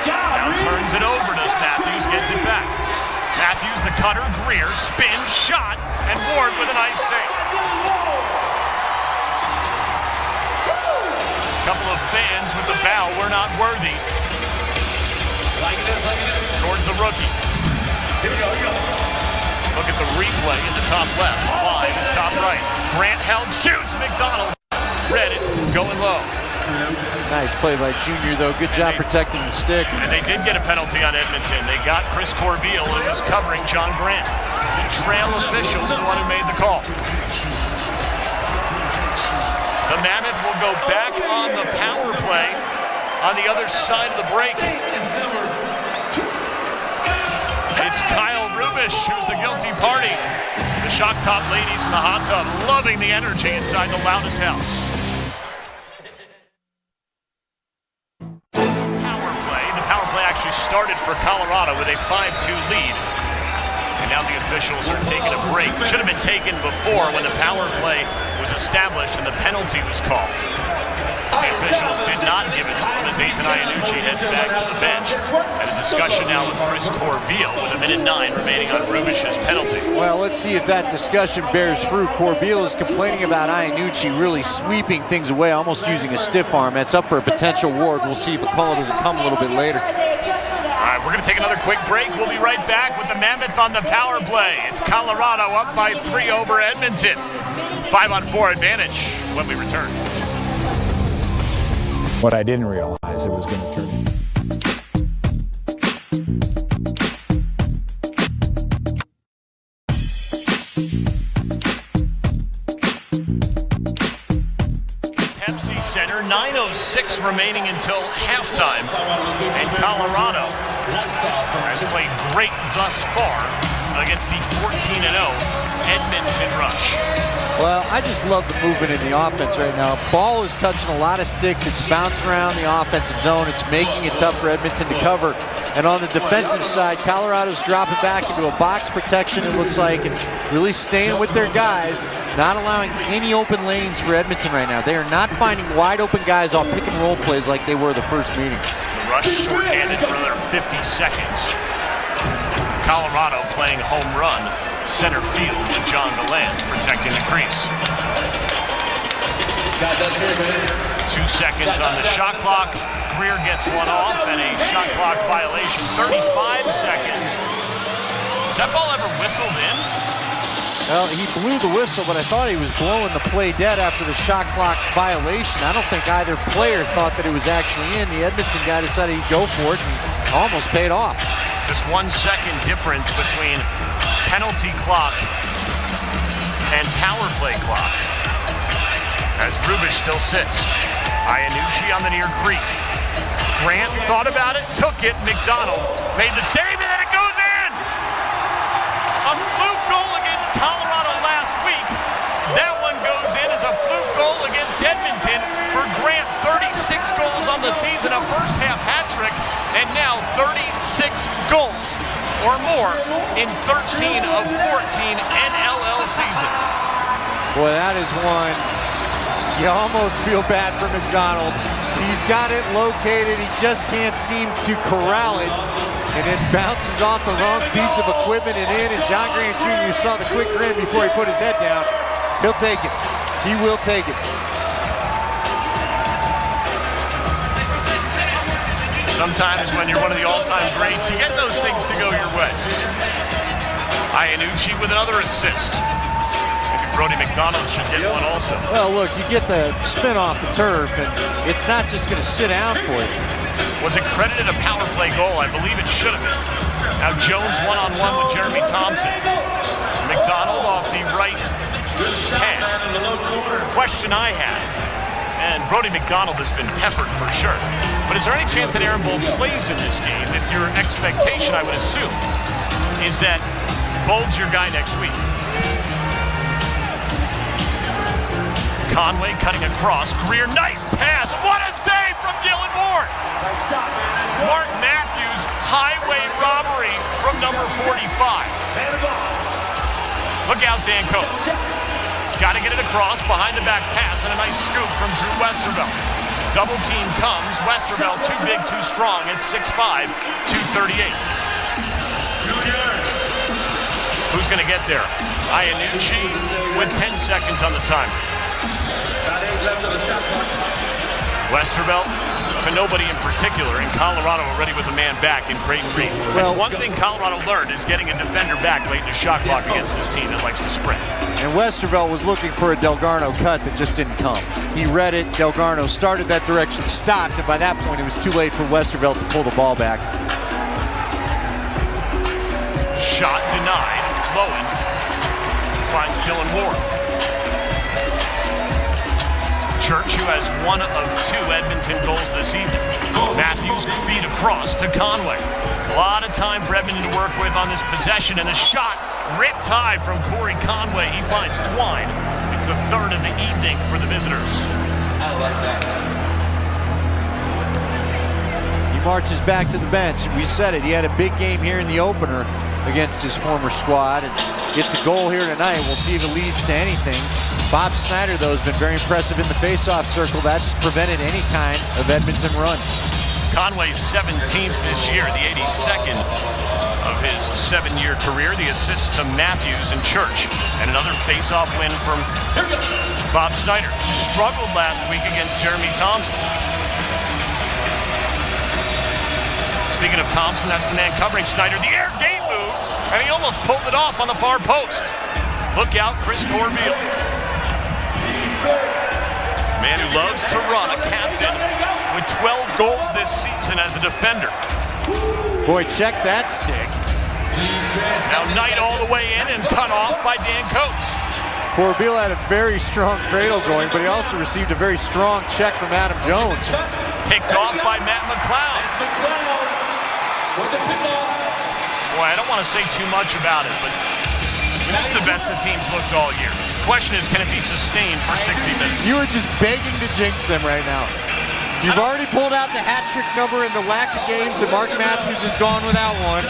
Speaker 1: Now turns it over to Matthews, gets it back. Matthews, the cutter, Greer, spin, shot, and Ward with a nice save. Couple of fans with the bow, we're not worthy. Towards the rookie. Look at the replay in the top left. 5 is top right. Grant held, shoots, McDonald. Read it, going low.
Speaker 2: Nice play by Junior, though. Good job protecting the stick.
Speaker 1: And they did get a penalty on Edmonton. They got Chris Corbeil, who was covering John Grant. The trail official's the one who made the call. The Mammoth will go back on the power play on the other side of the break. It's Kyle Rubish who's the guilty party. The Shock Top ladies in the hot tub loving the energy inside the loudest house. The power play actually started for Colorado with a 5-2 lead. And now the officials are taking a break. It should have been taken before when the power play was established and the penalty was called. The officials did not give it to him as Ethan Iannucci heads back to the bench. And a discussion now with Chris Corbeil with 1:09 remaining on Rubish's penalty.
Speaker 2: Well, let's see if that discussion bears fruit. Corbeil is complaining about Iannucci really sweeping things away, almost using a stiff arm. That's up for a potential ward. We'll see if a call doesn't come a little bit later.
Speaker 1: All right, we're going to take another quick break. We'll be right back with the Mammoth on the power play. It's Colorado up by 3 over Edmonton. 5-on-4 advantage when we return.
Speaker 11: What I didn't realize it was going to turn.
Speaker 1: Pepsi Center, 9:06 remaining until halftime. And Colorado has played great thus far against the 14-0 Edmonton Rush.
Speaker 2: Well, I just love the movement in the offense right now. Ball is touching a lot of sticks. It's bouncing around the offensive zone. It's making it tough for Edmonton to cover. And on the defensive side, Colorado's dropping back into a box protection, it looks like, and really staying with their guys, not allowing any open lanes for Edmonton right now. They are not finding wide open guys off pick and roll plays like they were the first meeting.
Speaker 1: The Rush shorthanded for another 50 seconds. Colorado playing home run. Center field with John Gallant protecting the crease. 2 seconds on the shot clock. Greer gets one off and a shot clock violation. 35 seconds. Is that ball ever whistled in?
Speaker 2: Well, he blew the whistle, but I thought he was blowing the play dead after the shot clock violation. I don't think either player thought that it was actually in. The Edmonton guy decided he'd go for it and almost paid off.
Speaker 1: Just 1 second difference between penalty clock and power play clock. As Rubish still sits. Iannucci on the near crease. Grant thought about it, took it. McDonald made the save, and then it goes in! A fluke goal against Colorado last week. That one goes in as a fluke goal against Edmonton for Grant. 36 goals on the season, a first half hat trick, and now 36 goals or more in 13 of 14 NLL seasons.
Speaker 2: Boy, that is one you almost feel bad for McDonald. He's got it located. He just can't seem to corral it. And it bounces off the wrong piece of equipment and in. And John Grant Jr. saw the quick grin before he put his head down. He'll take it. He will take it.
Speaker 1: Sometimes when you're one of the all-time greats, you get those things to go your way. Iannucci with another assist. Maybe Brody McDonald should get one also.
Speaker 2: Well, look, you get the spin off the turf, and it's not just going to sit down for you.
Speaker 1: Was it credited a power play goal? I believe it should have been. Now Jones one-on-one with Jeremy Thompson. McDonald off the right hand. Question I have, and Brody McDonald has been peppered for sure, but is there any chance that Aaron Bull plays in this game? If your expectation, I would assume, is that Bull's your guy next week. Conway cutting across. Greer, nice pass. What a save from Dylan Ward. Mark Matthews, highway robbery from number 45. Look out, Dan Coates. Got to get it across, behind the back pass, and a nice scoop from Drew Westervelt. Double team comes. Westervelt too big, too strong at 6'5", 238. Who's going to get there? Iannucci with 10 seconds on the timer. Westervelt to nobody in particular, in Colorado already with a man back in Creighton Reed. Well, one thing Colorado learned is getting a defender back late in the shot clock against this team that likes to sprint.
Speaker 2: And Westervelt was looking for a Delgarno cut that just didn't come. He read it, Delgarno started that direction, stopped, and by that point it was too late for Westervelt to pull the ball back.
Speaker 1: Shot denied. Lowen finds Dylan Ward. Church, who has one of 2 Edmonton goals this evening. Matthews feed across to Conway. A lot of time for Edmonton to work with on this possession, and the shot ripped high from Corey Conway. He finds Twine. It's the 3rd of the evening for the visitors. I like that.
Speaker 2: He marches back to the bench. We said it. He had a big game here in the opener against his former squad, and gets a goal here tonight. We'll see if it leads to anything. Bob Snyder, though, has been very impressive in the faceoff circle. That's prevented any kind of Edmonton run.
Speaker 1: Conway's 17th this year, the 82nd of his 7-year career. The assist to Matthews and Church. And another faceoff win from Bob Snyder, who struggled last week against Jeremy Thompson. Speaking of Thompson, that's the man covering Snyder. The air gate move, and he almost pulled it off on the far post. Look out, Chris Corbeil. Man who loves to run, a captain with 12 goals this season as a defender.
Speaker 2: Boy, check that stick.
Speaker 1: Now Knight all the way in and cut off by Dan Coates.
Speaker 2: Corbeil had a very strong cradle going, but he also received a very strong check from Adam Jones.
Speaker 1: Picked off by Matt McLeod. Boy, I don't want to say too much about it, but this is the best the team's looked all year. The question is, can it be sustained for 60 minutes?
Speaker 2: You are just begging to jinx them right now. You've already pulled out the hat trick number in the lack of games that Mark Matthews has gone without one.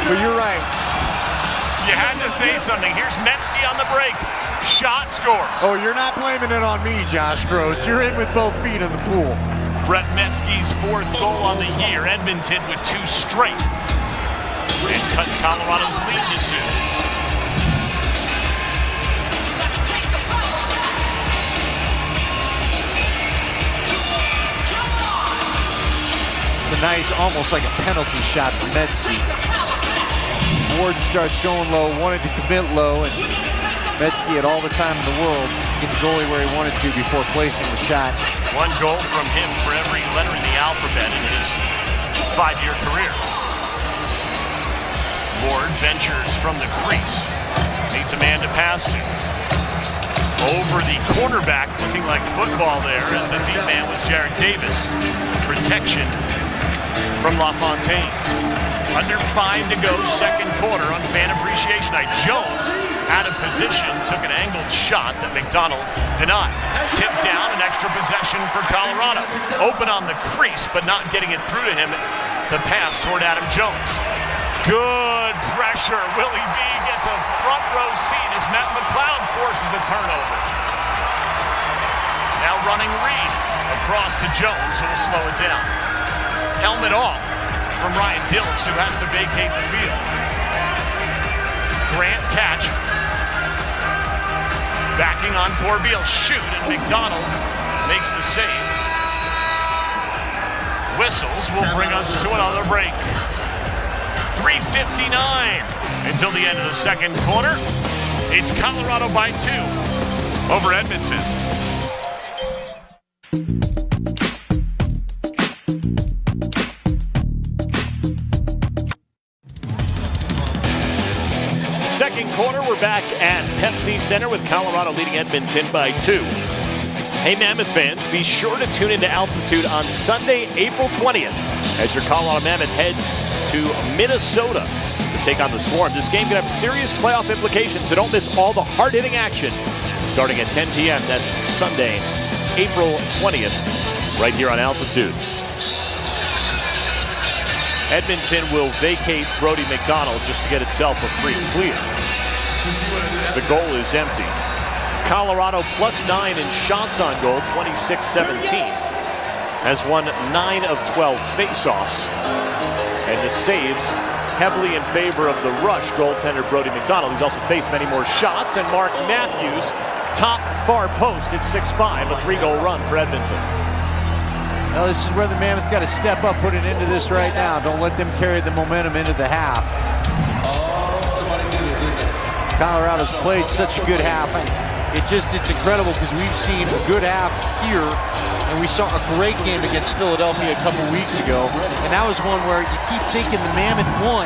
Speaker 2: But you're right.
Speaker 1: You had to say something. Here's Metsky on the break. Shot score.
Speaker 2: Oh, you're not blaming it on me, Josh Gross. You're in with both feet in the pool.
Speaker 1: Brett Metsky's 4th goal on the year. Edmonton with 2 straight. And cuts Colorado's lead to 2.
Speaker 2: The nice, almost like a penalty shot from Metsky. Ward starts going low, wanted to commit low, and Metsky had all the time in the world to get the goalie where he wanted to before placing the shot.
Speaker 1: 1 goal from him for every letter in the alphabet in his 5-year career. Ward ventures from the crease. Needs a man to pass to. Over the cornerback, looking like football there, as the deep man was Jared Davis. Protection from LaFontaine. Under 5 to go, 2nd quarter on Fan Appreciation Night. Jones out of position, took an angled shot that McDonald denied. Tipped down, an extra possession for Colorado. Open on the crease, but not getting it through to him. The pass toward Adam Jones. Good pressure. Willie B gets a front row seat as Matt McLeod forces a turnover. Now running Reed. A cross to Jones, who will slow it down. Helmet off from Ryan Dills, who has to vacate the field. Grant catch. Backing on Corbeil, shoot, and McDonald makes the save. Whistles will bring us to another break. 3:59 until the end of the second quarter. It's Colorado by 2 over Edmonton. Second quarter, we're back at Pepsi Center with Colorado leading Edmonton by 2. Hey, Mammoth fans, be sure to tune into Altitude on Sunday, April 20th, as your Colorado Mammoth heads to Minnesota to take on the Swarm. This game could have serious playoff implications, so don't miss all the hard-hitting action starting at 10 p.m. That's Sunday, April 20th, right here on Altitude. Edmonton will vacate Brody McDonald just to get itself a free clear. The goal is empty. Colorado +9 in shots on goal, 26-17. Has won 9 of 12 faceoffs. And the saves heavily in favor of the Rush goaltender Brody McDonald. He's also faced many more shots. And Mark Matthews, top far post at 6'5", a 3-goal run for Edmonton.
Speaker 2: Well, this is where the Mammoth got to step up, put it into this right now. Don't let them carry the momentum into the half. Colorado's played such a good half. It's incredible because we've seen a good half here, and we saw a great game against Philadelphia a couple weeks ago. And that was one where you keep thinking the Mammoth won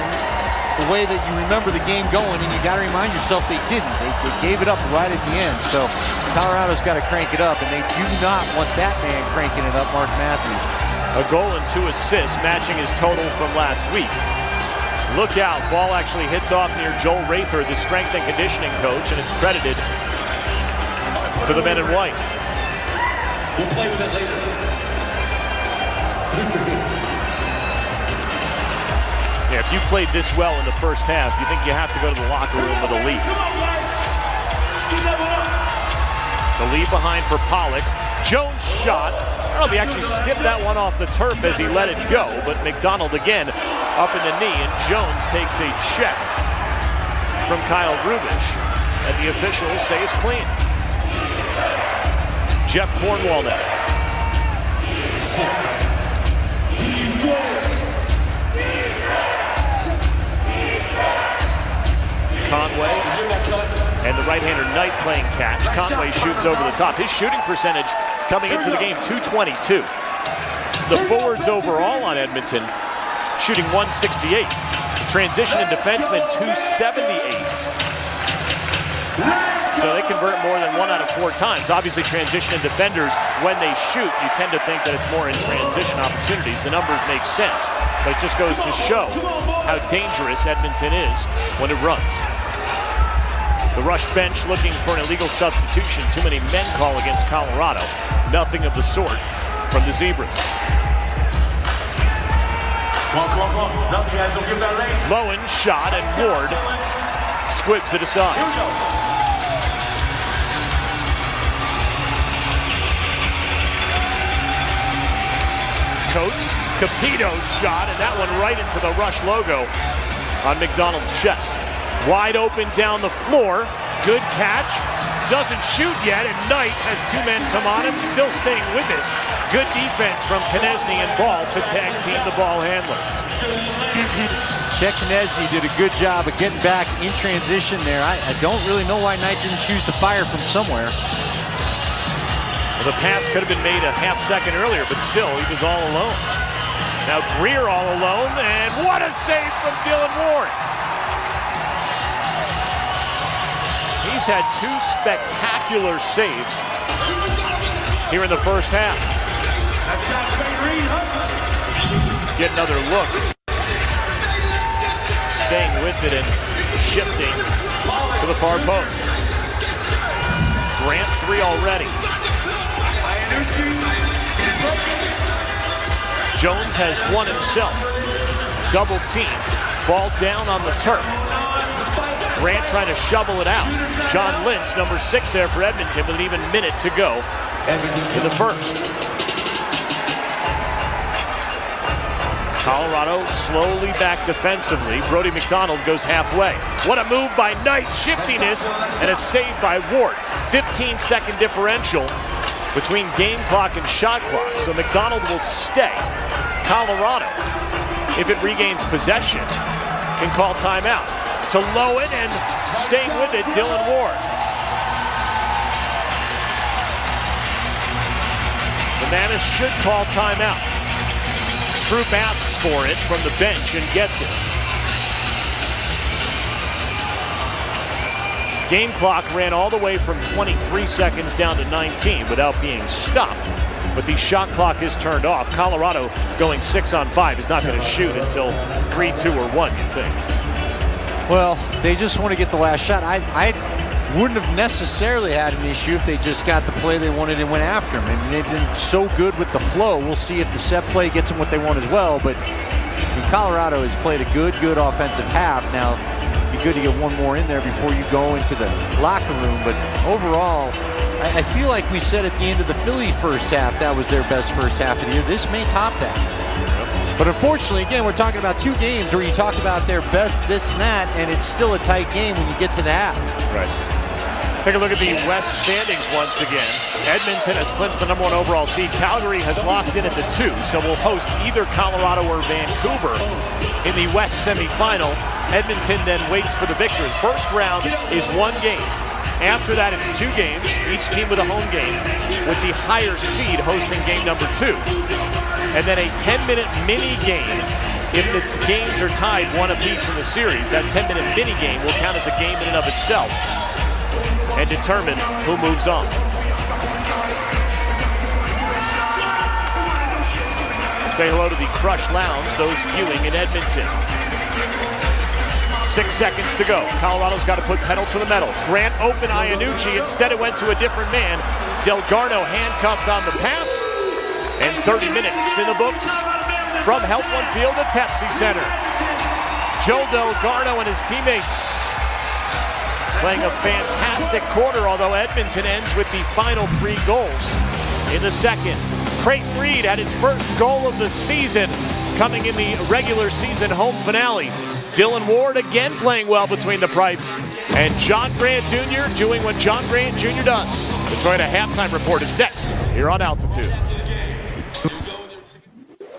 Speaker 2: the way that you remember the game going, and you got to remind yourself they didn't. They gave it up right at the end. So Colorado's got to crank it up, and they do not want that man cranking it up, Mark Matthews.
Speaker 1: A goal and 2 assists, matching his total from last week. Look out, ball actually hits off near Joel Rather, the strength and conditioning coach, and it's credited to the men in white.
Speaker 12: We'll play with it later.
Speaker 1: Yeah, if you played this well in the first half, you think you have to go to the locker room with a lead. The lead behind for Pollock. Jones shot. I don't know if he actually skipped that one off the turf as he let it go, but McDonald again up in the knee, and Jones takes a check from Kyle Rubish, and the officials say it's clean. Jeff Cornwall now. Conway and the right-hander Knight playing catch. Conway shoots over the top. His shooting percentage coming into the game, .222. The forwards overall on Edmonton shooting .168. Transition and defenseman .278. So they convert more than 1 out of 4 times. Obviously, transition and defenders, when they shoot, you tend to think that it's more in transition opportunities. The numbers make sense, but it just goes to show how dangerous Edmonton is when it runs. The Rush bench looking for an illegal substitution. Too many men call against Colorado. Nothing of the sort from the Zebras.
Speaker 12: Come on. Nothing, guys. Don't give that lane.
Speaker 1: Lowen shot, and Ward squibs it aside.
Speaker 12: Here we go.
Speaker 1: Coates, Capito shot, and that one right into the Rush logo on McDonald's chest. Wide open down the floor. Good catch. Doesn't shoot yet, and Knight has 2 men come on him, still staying with it. Good defense from Konechny and Ball to tag team the ball handler.
Speaker 2: Chet Konechny did a good job of getting back in transition there. I don't really know why Knight didn't choose to fire from somewhere.
Speaker 1: Well, the pass could have been made a half second earlier, but still, he was all alone. Now Greer all alone, and what a save from Dylan Ward. He's had 2 spectacular saves here in the first half. Get another look. Staying with it and shifting to the far post. Grant 3 already. Jones has 1 himself. Double team. Ball down on the turf. Grant trying to shovel it out. John Lintz, number 6 there for Edmonton, with an even minute to go in the first. Colorado slowly back defensively. Brody McDonald goes halfway. What a move by Knight, shiftiness, and a save by Ward. 15-second differential between game clock and shot clock, so McDonald will stay. Colorado, if it regains possession, can call timeout. To Lowen and staying with it, Dylan Ward. The Mammoth should call timeout. Stroop asks for it from the bench and gets it. Game clock ran all the way from 23 seconds down to 19 without being stopped. But the shot clock is turned off. Colorado going 6-on-5 is not going to shoot until 3, 2, or 1, you'd think.
Speaker 2: Well, they just want to get the last shot. I wouldn't have necessarily had an issue if they just got the play they wanted and went after him. I mean, they've been so good with the flow. We'll see if the set play gets them what they want as well. But Colorado has played a good offensive half. Now, it'd be good to get one more in there before you go into the locker room. But overall, I feel like we said at the end of the Philly first half, that was their best first half of the year. This may top that. But unfortunately, again, we're talking about two games where you talk about their best this and that, and it's still a tight game when you get to the half.
Speaker 1: Right. Take a look at the West standings once again. Edmonton has clinched the #1 overall seed. Calgary has locked in at the 2, so will host either Colorado or Vancouver in the West semifinal. Edmonton then waits for the victory. First round is 1 game. After that, it's 2 games, each team with a home game, with the higher seed hosting game number 2. And then a 10-minute mini game. If the games are tied 1 apiece in the series, that 10-minute mini game will count as a game in and of itself and determine who moves on. Say hello to the Crush Lounge, those viewing in Edmonton. 6 seconds to go. Colorado's got to put pedal to the metal. Grant open Iannucci. Instead, it went to a different man. Delgarno handcuffed on the pass. And 30 minutes in the books from Help One Field at Pepsi Center. Joe Delgarno and his teammates playing a fantastic quarter, although Edmonton ends with the final 3 goals in the second. Creighton Reed had his first goal of the season coming in the regular season home finale. Dylan Ward again playing well between the pipes. And John Grant Jr. doing what John Grant Jr. does. Detroit, a halftime report is next here on Altitude.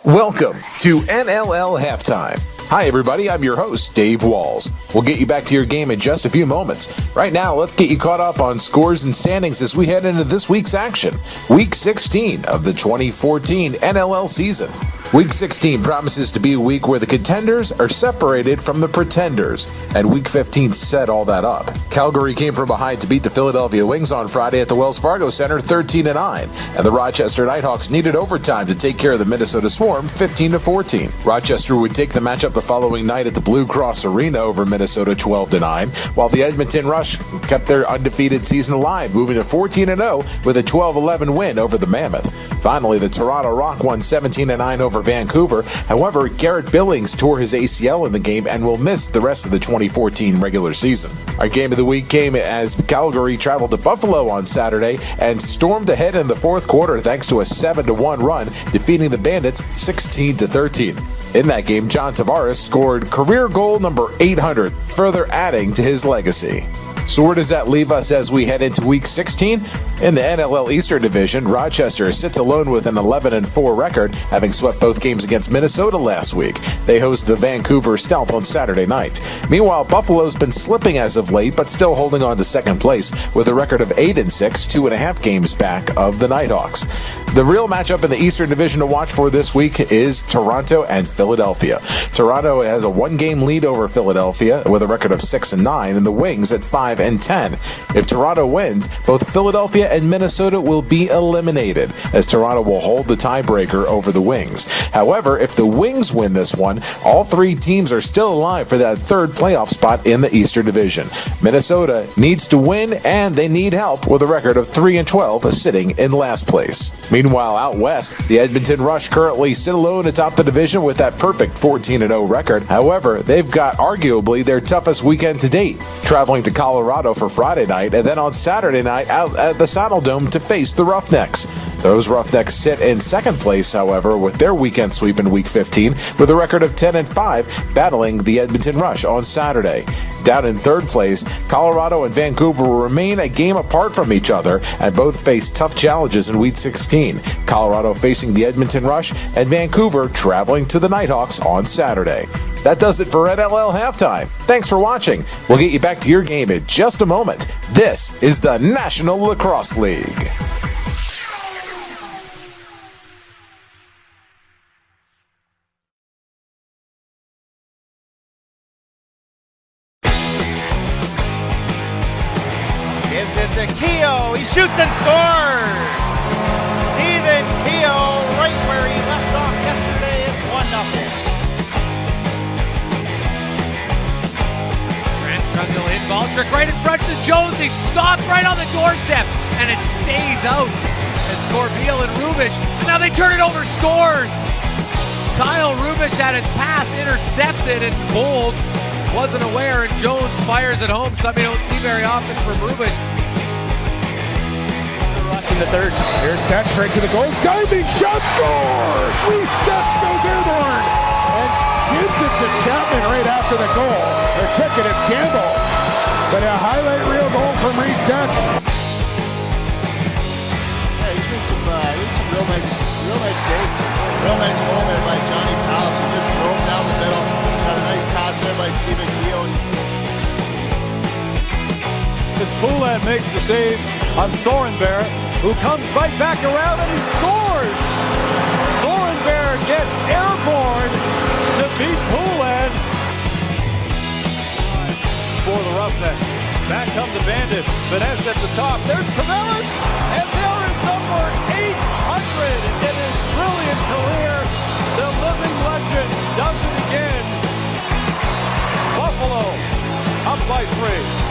Speaker 11: Welcome to NLL Halftime. Hi, everybody. I'm your host, Dave Walls. We'll get you back to your game in just a few moments. Right now, let's get you caught up on scores and standings as we head into this week's action. Week 16 of the 2014 NLL season. Week 16 promises to be a week where the contenders are separated from the pretenders, and Week 15 set all that up. Calgary came from behind to beat the Philadelphia Wings on Friday at the Wells Fargo Center 13-9, and the Rochester Nighthawks needed overtime to take care of the Minnesota Swarm 15-14. Rochester would take the matchup the following night at the Blue Cross Arena over Minnesota 12-9, while the Edmonton Rush kept their undefeated season alive, moving to 14-0 with a 12-11 win over the Mammoth. Finally, the Toronto Rock won 17-9 over Vancouver. However, Garrett Billings tore his ACL in the game and will miss the rest of the 2014 regular season. Our game of the week came as Calgary traveled to Buffalo on Saturday and stormed ahead in the fourth quarter thanks to a 7-1 run, defeating the Bandits 16-13. In that game, John Tavares scored career goal number 800, further adding to his legacy. So where does that leave us as we head into Week 16? In the NLL Eastern Division, Rochester sits alone with an 11-4 record, having swept both games against Minnesota last week. They host the Vancouver Stealth on Saturday night. Meanwhile, Buffalo's been slipping as of late, but still holding on to second place with a record of 8-6, 2.5 games back of the Nighthawks. The real matchup in the Eastern Division to watch for this week is Toronto and Philadelphia. Toronto has a 1-game lead over Philadelphia with a record of 6-9, and the Wings at 5-10. If Toronto wins, both Philadelphia and Minnesota will be eliminated, as Toronto will hold the tiebreaker over the Wings. However, if the Wings win this one, all 3 teams are still alive for that third playoff spot in the Eastern Division. Minnesota needs to win, and they need help with a record of 3-12, sitting in last place. Meanwhile, out west, the Edmonton Rush currently sit alone atop the division with that perfect 14-0 record. However, they've got arguably their toughest weekend to date, traveling to Colorado Colorado for Friday night, and then on Saturday night out at the Saddle Dome to face the Roughnecks. Those Roughnecks sit in second place, however, with their weekend sweep in Week 15 with a record of 10-5, battling the Edmonton Rush on Saturday. Down in third place, Colorado and Vancouver will remain a game apart from each other and both face tough challenges in Week 16. Colorado facing the Edmonton Rush and Vancouver traveling to the Nighthawks on Saturday. That does it for NLL Halftime. Thanks for watching. We'll get you back to your game in just a moment. This is the National Lacrosse League.
Speaker 2: Gives it to Keogh. He shoots and scores. Stephen Keogh, right where he left off yesterday, it's 1-0.
Speaker 13: Grant Trundle in, ball trick right in front to Jones. He stopped right on the doorstep, and it stays out. It's Corbeil and Rubish, and now they turn it over, scores. Kyle Rubish had his pass intercepted, and Bold wasn't aware, and Jones fires it home, something you don't see very often from Rubish.
Speaker 1: In the third. Here's Tet straight to the goal. Diving shot, scores! Reese Stutz goes airborne and gives it to Chapman right after the goal. They're checking it's Campbell. But a highlight reel goal from Reese Stutz.
Speaker 2: Yeah, he's made some real nice saves. Real nice goal there by Johnny Palace. He just drove down the middle. Got a nice pass there by Stephen Keogh.
Speaker 14: As Poulin makes the save on Thornberry, who comes right back around and he scores! Thornberry gets airborne to beat Poulin for the Roughnecks. Back come the Bandits. Finesse at the top. There's Taveras, and there is number 800 in his brilliant career. The living legend does it again. Buffalo up by 3.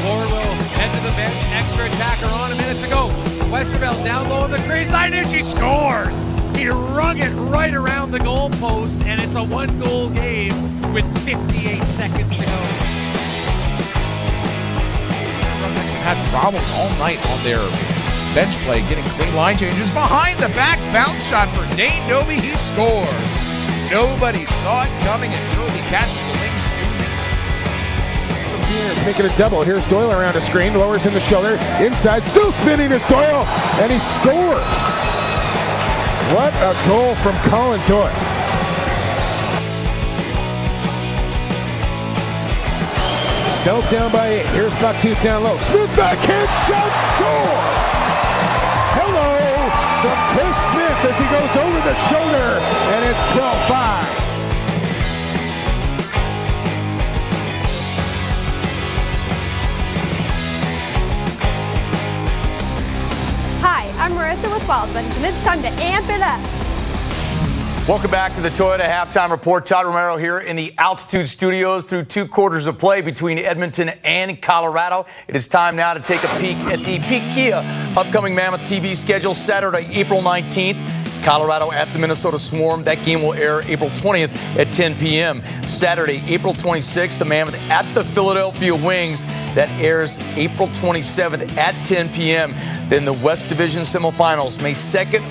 Speaker 13: Ford will head to the bench, extra attacker on, a minute to go. Westerveld down low in the crease, Inucci scores! He wrung it right around the goalpost, and it's a 1-goal game with 58 seconds to go.
Speaker 15: Roughnecks have had problems all night on their bench play, getting clean line changes. Behind the back bounce shot for Dane Doby, he scores! Nobody saw it coming, and Doby catches the wing, snoozing.
Speaker 1: Making a double. Here's Doyle around the screen, lowers in the shoulder, inside, still spinning is Doyle, and he scores. What a goal from Colin Doyle. Stoke down by 8. Here's Bucktooth down low. Smith backhand shot, scores. Hello from Chris Smith as he goes over the shoulder, and it's 12-5.
Speaker 4: Hi, I'm Marissa with Wildman, and it's time to amp it up.
Speaker 16: Welcome back to the Toyota Halftime Report. Todd Romero here in the Altitude Studios through 2 quarters of play between Edmonton and Colorado. It is time now to take a peek at the Peak Kia upcoming Mammoth TV schedule. Saturday, April 19th, Colorado at the Minnesota Swarm. That game will air April 20th at 10 p.m. Saturday, April 26th, the Mammoth at the Philadelphia Wings. That airs April 27th at 10 p.m. Then the West Division semifinals, May 2nd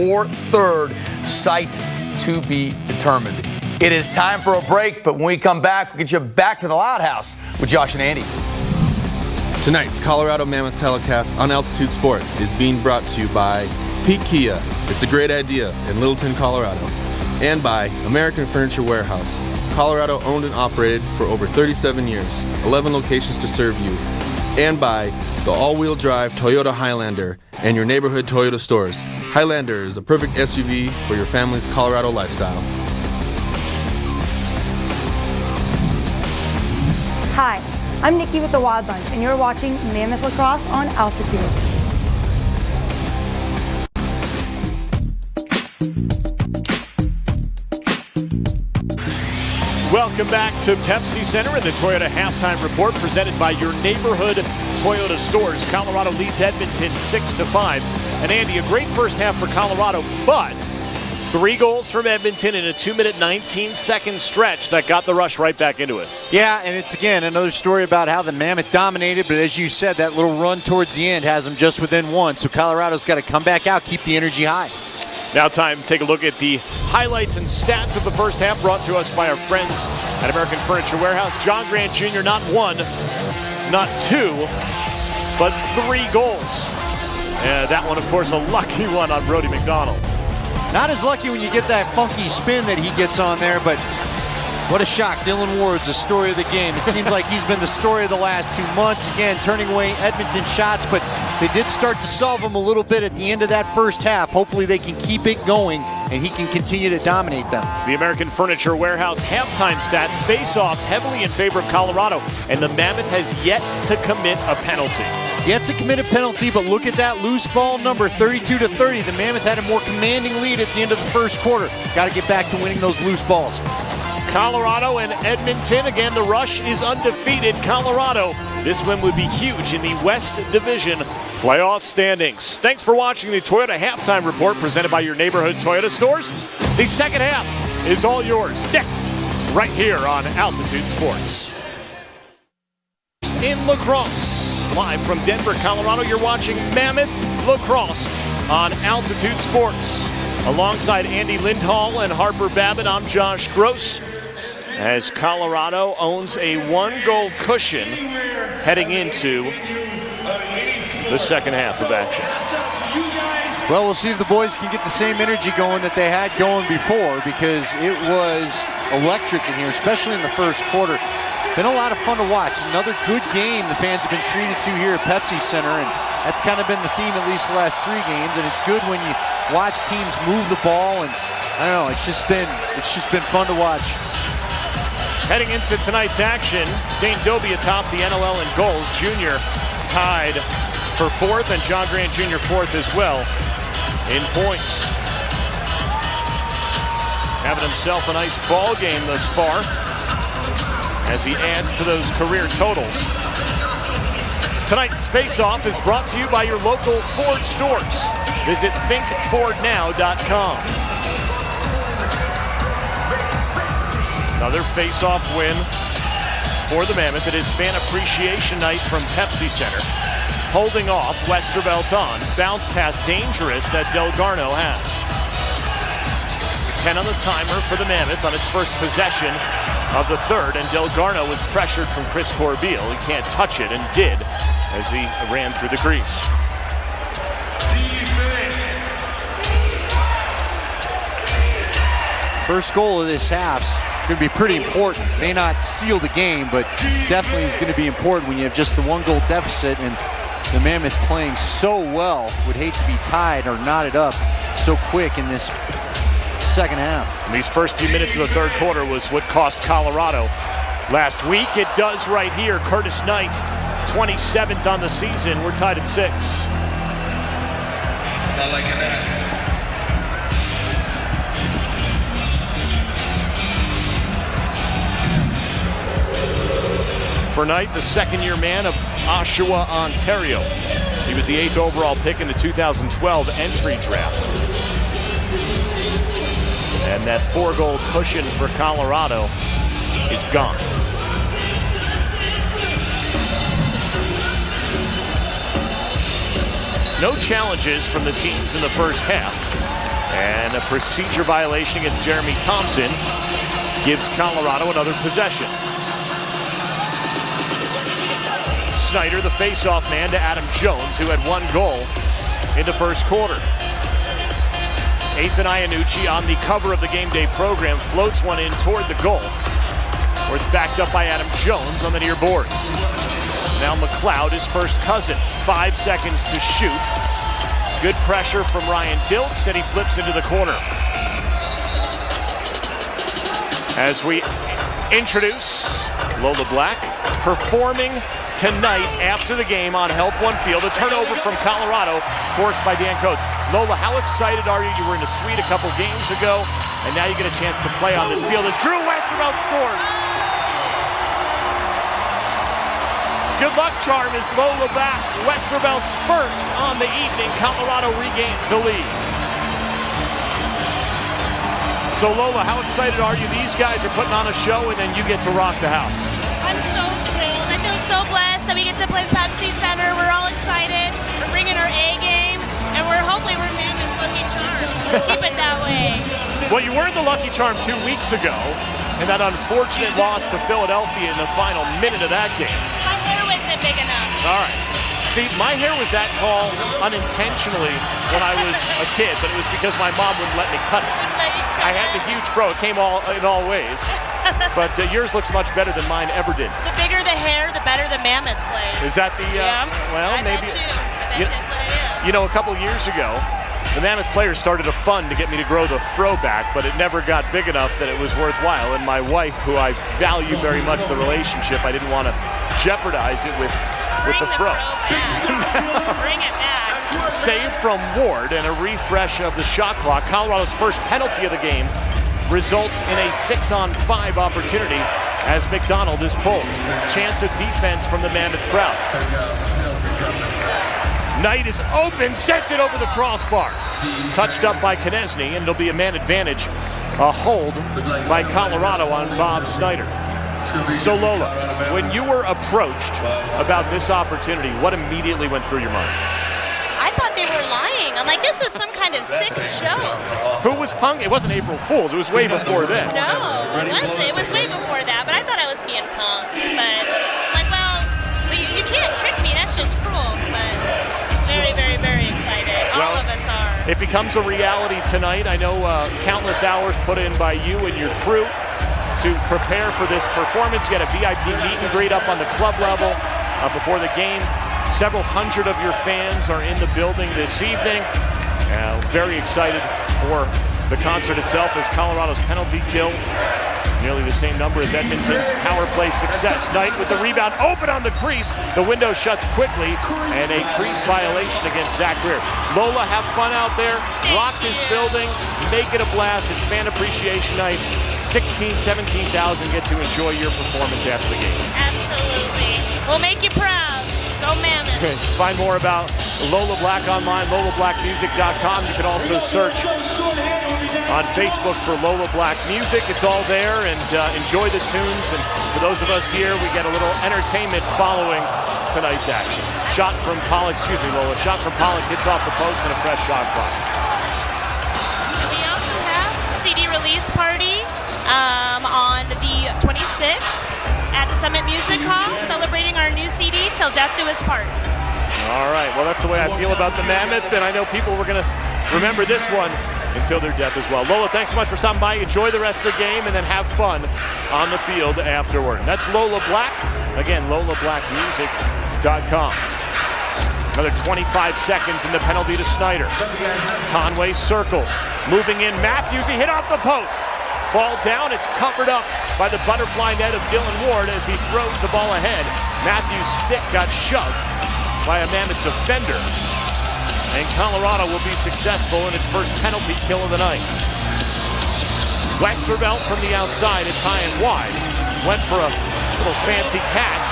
Speaker 16: or 3rd, site to be determined. It is time for a break, but when we come back, we'll get you back to the Loud House with Josh and Andy.
Speaker 17: Tonight's Colorado Mammoth telecast on Altitude Sports is being brought to you by Peak Kia. It's a great idea in Littleton, Colorado. And by American Furniture Warehouse. Colorado owned and operated for over 37 years, 11 locations to serve you. And by the all-wheel drive Toyota Highlander and your neighborhood Toyota stores. Highlander is the perfect SUV for your family's Colorado lifestyle.
Speaker 4: Hi, I'm Nikki with the Wild Bunch, and you're watching Mammoth Lacrosse on Altitude.
Speaker 1: Welcome back to Pepsi Center and the Toyota Halftime Report presented by your neighborhood Toyota stores. Colorado leads Edmonton 6-5. And Andy, a great first half for Colorado, but 3 goals from Edmonton in a 2-minute, 19-second stretch that got the Rush right back into it.
Speaker 2: Yeah, and it's, again, another story about how the Mammoth dominated, but as you said, that little run towards the end has them just within 1, so Colorado's got to come back out, keep the energy high.
Speaker 1: Now time to take a look at the highlights and stats of the first half brought to us by our friends at American Furniture Warehouse. John Grant Jr., not 1, not 2, but 3 goals. That one, of course, a lucky one on Brody McDonald.
Speaker 2: Not as lucky when you get that funky spin that he gets on there, but what a shock. Dylan Ward's the story of the game. It seems like he's been the story of the last 2 months. Again, turning away Edmonton shots, but they did start to solve them a little bit at the end of that first half. Hopefully they can keep it going and he can continue to dominate them.
Speaker 1: The American Furniture Warehouse halftime stats, face-offs heavily in favor of Colorado, and the Mammoth has yet to commit a penalty.
Speaker 2: Yet to commit a penalty, but look at that loose ball number, 32-30. The Mammoth had a more commanding lead at the end of the first quarter. Got to get back to winning those loose balls.
Speaker 1: Colorado and Edmonton. Again, the Rush is undefeated. Colorado, this win would be huge in the West Division playoff standings. Thanks for watching the Toyota Halftime Report presented by your neighborhood Toyota stores. The second half is all yours. Next, right here on Altitude Sports. In lacrosse, live from Denver, Colorado, you're watching Mammoth Lacrosse on Altitude Sports. Alongside Andy Lindhall and Harper Babbitt, I'm Josh Gross. As Colorado owns a 1-goal cushion heading into the second half of action.
Speaker 2: Well, we'll see if the boys can get the same energy going that they had going before, because it was electric in here, especially in the first quarter. Been a lot of fun to watch. Another good game the fans have been treated to here at Pepsi Center, and that's kind of been the theme at least the last 3 games. And it's good when you watch teams move the ball, and I don't know, it's just been fun to watch.
Speaker 1: Heading into tonight's action, Dane Doby atop the NLL in goals. Junior tied for 4th, and John Grant Jr. 4th as well in points. Having himself a nice ball game thus far, as he adds to those career totals. Tonight's face-off is brought to you by your local Ford stores. Visit thinkfordnow.com. Another face-off win for the Mammoth. It is Fan Appreciation Night from Pepsi Center. Holding off Westervelt on. Bounce pass dangerous that Delgarno has. 10 on the timer for the Mammoth on its first possession of the third, and Delgarno was pressured from Chris Corbeil. He can't touch it, and did as he ran through the crease.
Speaker 2: First goal of this half is going to be pretty important. May not seal the game, but definitely is going to be important when you have just the 1-goal deficit, and the Mammoth playing so well. Would hate to be tied or knotted up so quick in this second half.
Speaker 1: And these first few minutes of the third quarter was what cost Colorado last week. It does right here. Curtis Knight, 27th on the season. We're tied at 6.
Speaker 12: Not like that.
Speaker 1: For Knight, the second-year man of Oshawa, Ontario. He was the 8th overall pick in the 2012 entry draft. And that 4-goal cushion for Colorado is gone. No challenges from the teams in the first half. And a procedure violation against Jeremy Thompson gives Colorado another possession. Snyder, the face-off man, to Adam Jones, who had 1 goal in the first quarter. Ethan Iannucci on the cover of the Game Day program floats one in toward the goal, where it's backed up by Adam Jones on the near boards. Now McLeod, his first cousin, 5 seconds to shoot. Good pressure from Ryan Dilks, and he flips into the corner. As we introduce Lola Black, performing tonight after the game on Help One Field. A turnover from Colorado forced by Dan Coates. Lola, how excited are you? You were in the suite a couple games ago, and now you get a chance to play on this field as Drew Westervelt scores. Good luck charm is Lola back. Westervelt's first on the evening. Colorado regains the lead. So Lola, how excited are you? These guys are putting on a show, and then you get to rock the house.
Speaker 18: I'm so thrilled. I feel so blessed that we get to play Pepsi Center. We're all excited. We're bringing our A game, and hopefully we're Mammoth's lucky charm. Let's keep it that way.
Speaker 1: Well, you were the lucky charm 2 weeks ago, and that unfortunate loss to Philadelphia in the final minute of that game.
Speaker 18: My hair wasn't big enough.
Speaker 1: All right. See, my hair was that tall unintentionally when I was a kid, but it was because my mom wouldn't let me cut it. I had the huge fro. It came in all ways. But yours looks much better than mine ever did.
Speaker 18: The bigger the hair, the better the Mammoth plays.
Speaker 1: Is that the, well,
Speaker 18: I
Speaker 1: maybe.
Speaker 18: Bet you. I bet that's what it is.
Speaker 1: You know, a couple years ago, the Mammoth players started a fund to get me to grow the fro back, but it never got big enough that it was worthwhile. And my wife, who I value very much the relationship, I didn't want to jeopardize it with the fro.
Speaker 18: Bring it back.
Speaker 1: Save from Ward and a refresh of the shot clock. Colorado's first penalty of the game results in a 6-on-5 opportunity as McDonald is pulled. Chance of defense from the Mammoth crowd. Knight is open, sent it over the crossbar. Touched up by Konechny, and it'll be a man advantage. A hold by Colorado on Bob Snyder. So Lola, when you were approached about this opportunity, what immediately went through your mind?
Speaker 18: I thought they were lying. I'm like, this is some kind of sick joke.
Speaker 1: Who was punk? It wasn't April Fool's. It was way before then.
Speaker 18: No, it wasn't. It was way before that, but I thought I was being punked. But I'm like, well, you can't trick me. That's just cruel. But very, very, very excited. All of us are.
Speaker 1: It becomes a reality tonight. I know countless hours put in by you and your crew to prepare for this performance. You had a VIP meet and greet up on the club level before the game. Several hundred of your fans are in the building this evening. Very excited for the concert itself as Colorado's penalty kill, nearly the same number as Edmonton's power play success. Knight with the rebound, open on the crease. The window shuts quickly, and a crease violation against Zach Greer. Lola, have fun out there. Rock this building. Make it a blast. It's Fan Appreciation Night. 16,000, 17,000 get to enjoy your performance after the game.
Speaker 18: Absolutely. We'll make you proud. Go Mammoth.
Speaker 1: Find more about Lola Black online, lolablackmusic.com. You can also search on Facebook for Lola Black Music. It's all there, and enjoy the tunes. And for those of us here, we get a little entertainment following tonight's action. Shot from Pollock, Lola. Shot from Pollock hits off the post and a fresh shot clock.
Speaker 18: And we also have CD release party on the 26th at the Summit Music Hall, celebrating our new CD, Till Death Do Us Part.
Speaker 1: All right, well, that's the way I feel about the Mammoth, and I know people were going to remember this one until their death as well. Lola, thanks so much for stopping by. Enjoy the rest of the game, and then have fun on the field afterward. And that's Lola Black. Again, lolablackmusic.com. Another 25 seconds in the penalty to Snyder. Conway circles. Moving in, Matthews, he hit off the post. Ball down, it's covered up by the butterfly net of Dylan Ward as he throws the ball ahead. Matthews' stick got shoved by a Mammoth defender. And Colorado will be successful in its first penalty kill of the night. Westervelt from the outside, it's high and wide. Went for a little fancy catch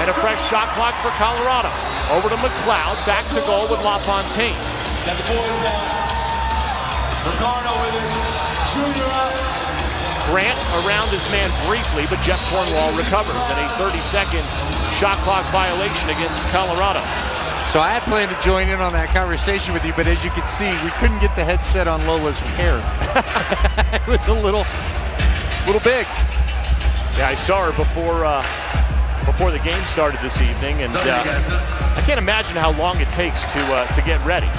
Speaker 1: and a fresh shot clock for Colorado. Over to McLeod, back to goal with LaFontaine.
Speaker 12: Got the boys out. Ricardo with his junior up.
Speaker 1: Grant around his man briefly, but Jeff Cornwall recovers, and a 30-second shot clock violation against Colorado.
Speaker 2: So I had planned to join in on that conversation with you, but as you can see, we couldn't get the headset on Lola's hair. It was a little big.
Speaker 1: Yeah, I saw her before the game started this evening, and I can't imagine how long it takes to get ready.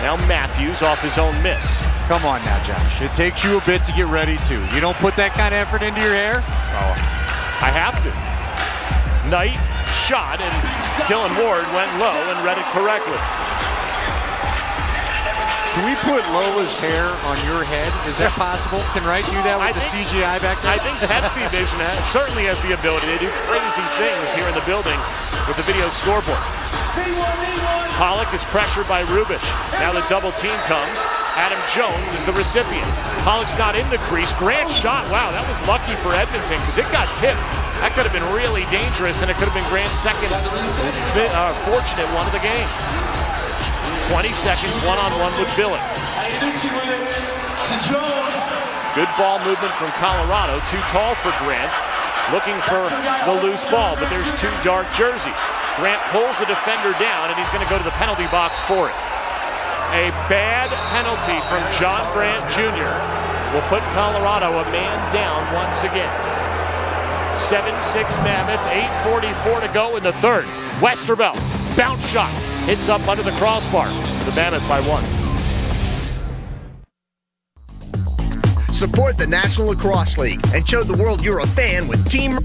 Speaker 1: Now Matthews off his own miss.
Speaker 2: Come on now, Josh. It takes you a bit to get ready, too. You don't put that kind of effort into your hair?
Speaker 1: Oh, I have to. Knight shot, and Dylan Ward went low and read it correctly.
Speaker 2: Can we put Lola's hair on your head? Is that possible? Can Wright do that with the CGI back there?
Speaker 1: I think Pepsi Vision certainly has the ability. They do crazy things here in the building with the video scoreboard. Pollock is pressured by Rubish. Now the double team comes. Adam Jones is the recipient. Pollock's not in the crease. Grant's shot, wow, that was lucky for Edmonton because it got tipped. That could have been really dangerous, and it could have been Grant's second fortunate one of the game. 20 seconds, one-on-one with Billy.
Speaker 12: To Jones.
Speaker 1: Good ball movement from Colorado. Too tall for Grant. Looking for the loose ball, but there's two dark jerseys. Grant pulls the defender down, and he's going to go to the penalty box for it. A bad penalty from John Grant Jr. will put Colorado a man down once again. 7-6 Mammoth, 8:44 to go in the third. Westervelt, bounce shot, hits up under the crossbar. The Mammoth by 1.
Speaker 19: Support the National Lacrosse League and show the world you're a fan with Team.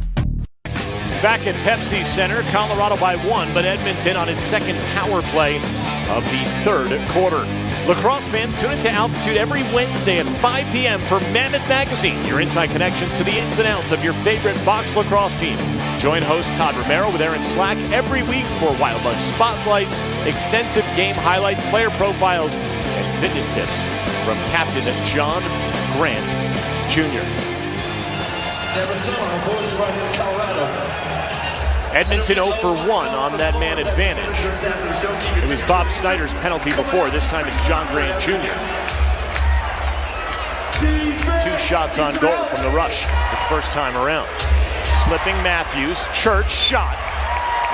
Speaker 1: Back at Pepsi Center, Colorado by 1, but Edmonton on its second power play of the third quarter. Lacrosse fans, tune into Altitude every Wednesday at 5 p.m. for Mammoth Magazine, your inside connection to the ins and outs of your favorite box lacrosse team. Join host Todd Romero with Aaron Slack every week for Wild Lunch spotlights, extensive game highlights, player profiles, and fitness tips from Captain John Grant Jr.
Speaker 12: Arizona, boys right here in Colorado.
Speaker 1: Edmonton 0 for 1 on that man advantage. It was Bob Snyder's penalty before. This time it's John Grant Jr. 2 shots on goal from the rush. It's first time around. Slipping Matthews. Church shot.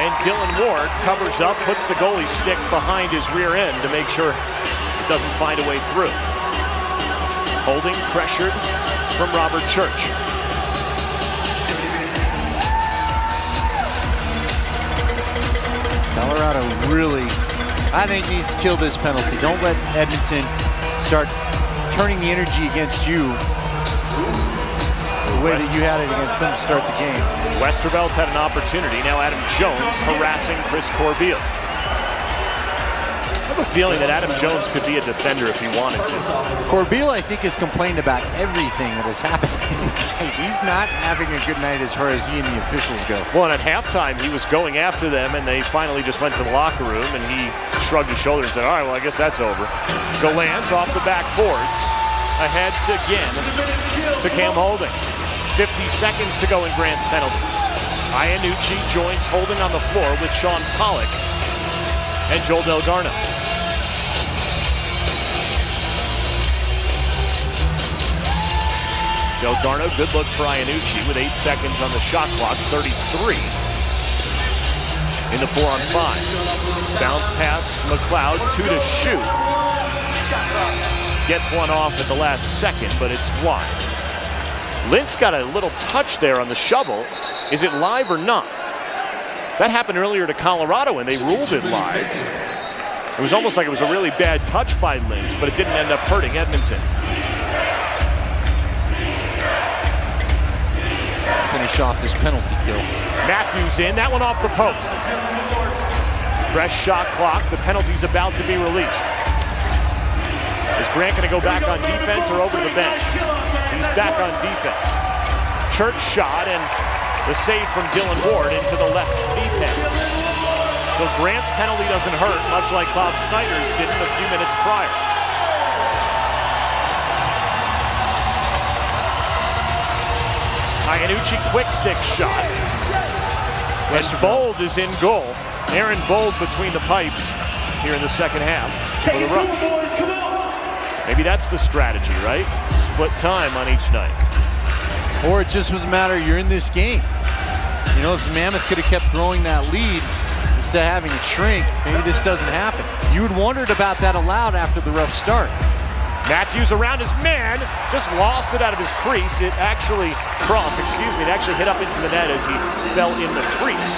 Speaker 1: And Dylan Ward covers up, puts the goalie stick behind his rear end to make sure it doesn't find a way through. Holding pressured from Robert Church.
Speaker 2: Colorado really, I think, needs to kill this penalty. Don't let Edmonton start turning the energy against you the way that you had it against them to start the game.
Speaker 1: Westervelt had an opportunity. Now Adam Jones harassing Chris Corbeil. I have a feeling that Adam Jones could be a defender if he wanted to.
Speaker 2: Corbeil, I think, has complained about everything that has happened. He's not having a good night as far as he and the officials go.
Speaker 1: Well, and at halftime, he was going after them, and they finally just went to the locker room, and he shrugged his shoulders and said, all right, well, I guess that's over. Gallant off the backboards. Ahead again to Cam Holding. 50 seconds to go in Grant's penalty. Iannucci joins Holding on the floor with Sean Pollock and Joel Delgarno. Delgarno, good look for Iannucci with 8 seconds on the shot clock, 33 in the 4-on-5. Bounce pass, McLeod, 2 to shoot. Gets one off at the last second, but it's wide. Lintz got a little touch there on the shovel. Is it live or not? That happened earlier to Colorado, and they ruled it live. It was almost like it was a really bad touch by Lintz, but it didn't end up hurting Edmonton.
Speaker 2: Finish off this penalty kill.
Speaker 1: Matthews in, that one off the post. Fresh shot clock, the penalty's about to be released. Is Grant going to go back on defense or over to the bench? He's back on defense. Church shot and the save from Dylan Ward into the left knee pad. So Grant's penalty doesn't hurt, much like Bob Snyder's didn't a few minutes prior. Iannucci quick stick shot. And Bold is in goal. Aaron Bold between the pipes here in the second half.
Speaker 12: Take it to him, boys, come on!
Speaker 1: Maybe that's the strategy, right? Split time on each night.
Speaker 2: Or it just was a matter you're in this game. You know, if Mammoth could have kept growing that lead instead of having it shrink, maybe this doesn't happen. You had wondered about that aloud after the rough start.
Speaker 1: Matthews around his man, just lost it out of his crease. It actually it actually hit up into the net as he fell in the crease.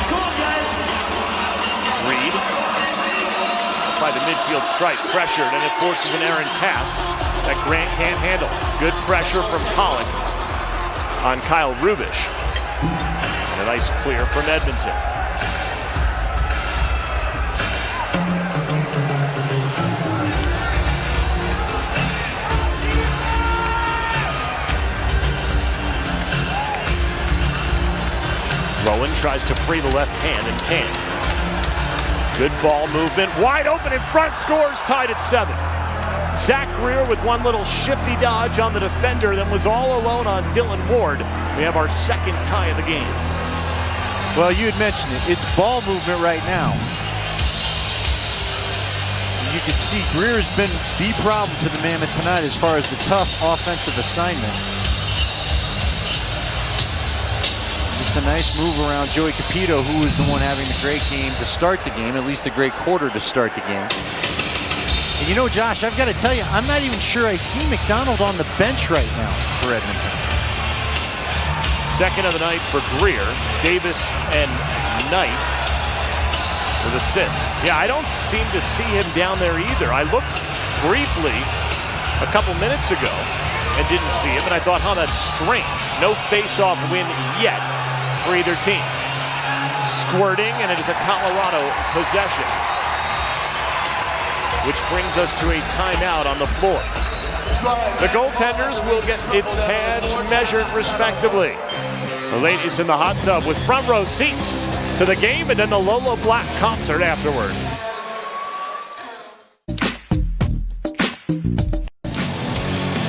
Speaker 12: Come on, guys!
Speaker 1: Reed by the midfield stripe, pressured, and it forces an errant pass that Grant can't handle. Good pressure from Pollock on Kyle Rubish. And a nice clear from Edmonton. Rowan tries to free the left hand and can't. Good ball movement, wide open in front, scores, tied at 7. Zach Greer with one little shifty dodge on the defender that was all alone on Dylan Ward. We have our second tie of the game.
Speaker 2: Well, you had mentioned it. It's ball movement right now. You can see Greer's been the problem for the Mammoth tonight as far as the tough offensive assignment. Just a nice move around Joey Capito, who was the one having the great game to start the game, at least a great quarter to start the game. And you know, Josh, I've got to tell you, I'm not even sure I see McDonald on the bench right now for Edmonton.
Speaker 1: Second of the night for Greer, Davis and Knight with assists. Yeah, I don't seem to see him down there either. I looked briefly a couple minutes ago and didn't see him, and I thought, that's strange. No face-off win yet for either team. Squirting, and it is a Colorado possession, which brings us to a timeout on the floor. The goaltenders will get its pads measured respectively. The ladies in the hot tub with front row seats to the game, and then the Lolo Black concert afterward.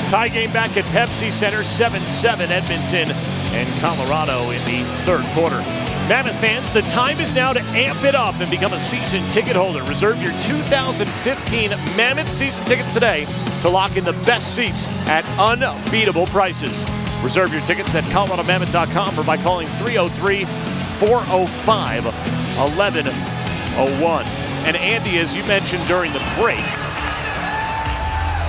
Speaker 1: Tie game back at Pepsi Center, 7-7 Edmonton and Colorado in the third quarter. Mammoth fans, the time is now to amp it up and become a season ticket holder. Reserve your 2015 Mammoth season tickets today to lock in the best seats at unbeatable prices. Reserve your tickets at coloradomammoth.com or by calling 303-405-1101. And Andy, as you mentioned during the break,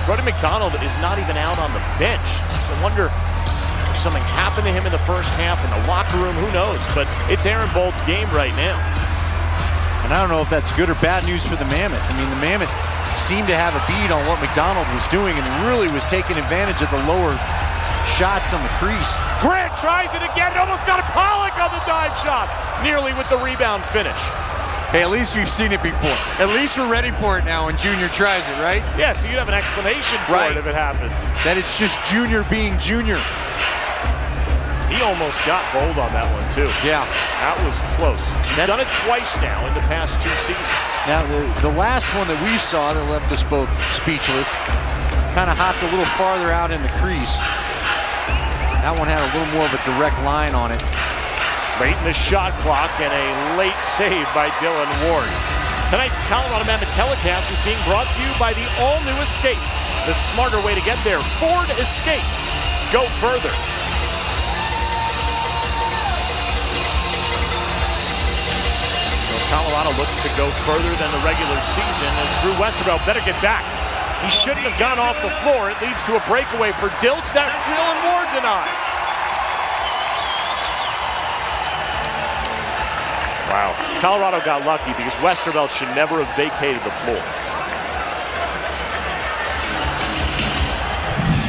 Speaker 1: Brody McDonald is not even out on the bench. So I wonder if something happened to him in the first half in the locker room. Who knows? But it's Aaron Bolt's game right now.
Speaker 2: And I don't know if that's good or bad news for the Mammoth. I mean, the Mammoth seemed to have a bead on what McDonald was doing and really was taking advantage of the lower shots on the crease.
Speaker 1: Grant tries it again, almost got a Pollock on the dive shot, nearly with the rebound finish.
Speaker 2: Hey, at least we've seen it before. At least we're ready for it now when Junior tries it, right?
Speaker 1: Yeah, so you'd have an explanation for it if it happens.
Speaker 2: That it's just Junior being Junior.
Speaker 1: He almost got Bold on that one, too.
Speaker 2: Yeah.
Speaker 1: That was close. He's done it twice now in the past two seasons.
Speaker 2: Now, the last one that we saw that left us both speechless kind of hopped a little farther out in the crease. That one had a little more of a direct line on it.
Speaker 1: Late in the shot clock and a late save by Dylan Ward. Tonight's Colorado Mammoth telecast is being brought to you by the all-new Escape. The smarter way to get there. Ford Escape. Go further. Colorado looks to go further than the regular season as Drew Westervelt better get back. He shouldn't have gone off the floor. It leads to a breakaway for Dilch that Dylan Ward denies. Wow. Colorado got lucky because Westervelt should never have vacated the floor.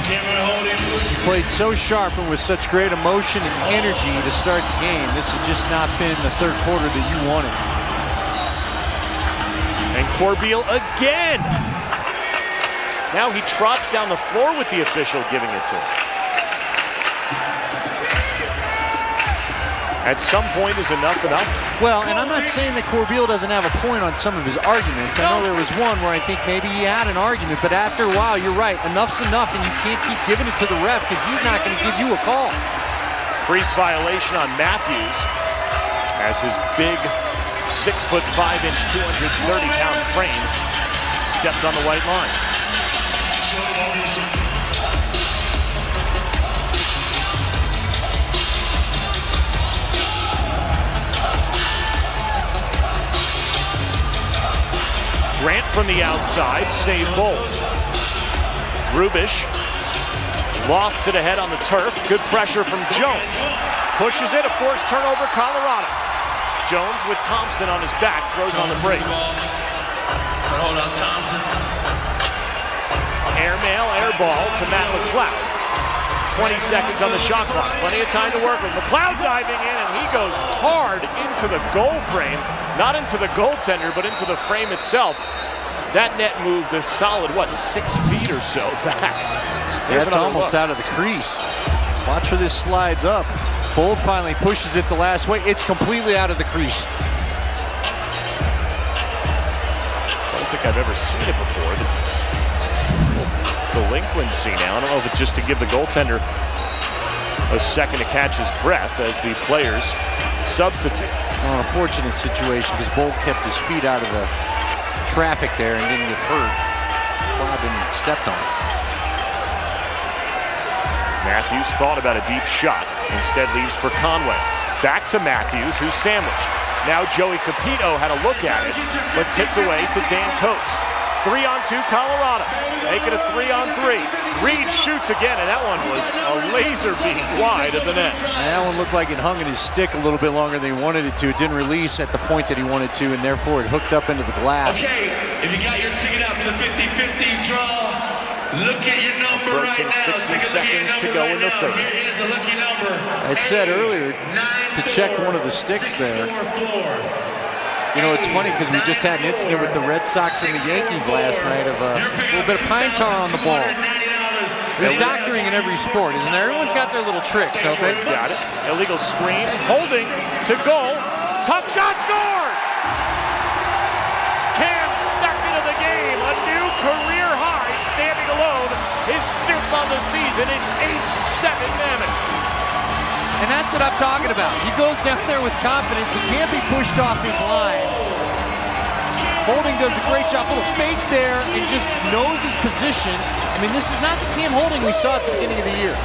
Speaker 2: He played so sharp and with such great emotion and energy to start the game. This has just not been the third quarter that you wanted.
Speaker 1: And Corbeil again. Now he trots down the floor with the official giving it to him. At some point, is enough enough?
Speaker 2: Well, and I'm not saying that Corbeil doesn't have a point on some of his arguments. I know there was one where I think maybe he had an argument, but after a while, you're right. Enough's enough, and you can't keep giving it to the ref because he's not going to give you a call.
Speaker 1: Crease violation on Matthews as his big 6'5", 230-pound frame stepped on the white line. Grant from the outside, save Bowles. Rubish lofts it ahead on the turf. Good pressure from Jones. Pushes it, a forced turnover, Colorado. Jones with Thompson on his back, throws on the brakes.
Speaker 12: Hold on, Thompson.
Speaker 1: Airmail, air ball to Matt McLeod. 20 seconds on the shot clock. Plenty of time to work with. McLeod diving in, and he goes hard into the goal frame. Not into the goaltender, but into the frame itself. That net moved a solid, 6 feet or so back.
Speaker 2: Yeah, it's almost out of the crease. Watch where this slides up. Bold finally pushes it the last way. It's completely out of the crease.
Speaker 1: I don't think I've ever seen it before. Delinquency now. I don't know if it's just to give the goaltender a second to catch his breath as the players substitute.
Speaker 2: Oh, a fortunate situation because Bold kept his feet out of the traffic there and didn't get hurt. Cloud didn't stepped on it.
Speaker 1: Matthews thought about a deep shot. Instead leaves for Conway. Back to Matthews, who's sandwiched. Now Joey Capito had a look at it, but tipped away to Dan Coates. 3-on-2 Colorado. Make it a 3-on-3. Reed shoots again, and that one was a laser beam wide of the net.
Speaker 2: And that one looked like it hung in his stick a little bit longer than he wanted it to. It didn't release at the point that he wanted to, and therefore it hooked up into the glass.
Speaker 12: Okay, if you got your ticket out for the 50-50 draw, look at your number
Speaker 1: approaching
Speaker 12: right now.
Speaker 1: 60 seconds to go in the third.
Speaker 12: Here is the lucky number.
Speaker 2: I said earlier to check one of the sticks there. You know, it's funny because we just had an incident with the Red Sox and the Yankees last night of a little bit of pine tar on the ball. There's doctoring in every sport, isn't there? Everyone's got their little tricks, don't they?
Speaker 1: Got it. Illegal screen. Holding to goal. Tough shot scored! Cam's second of the game. A new career high, standing alone. His fifth on the season. It's 8-7 Mammoth.
Speaker 2: And that's what I'm talking about. He goes down there with confidence. He can't be pushed off his line. Holding does a great job. A little fake there and just knows his position. I mean, this is not the Cam Holding we saw at the beginning of the year.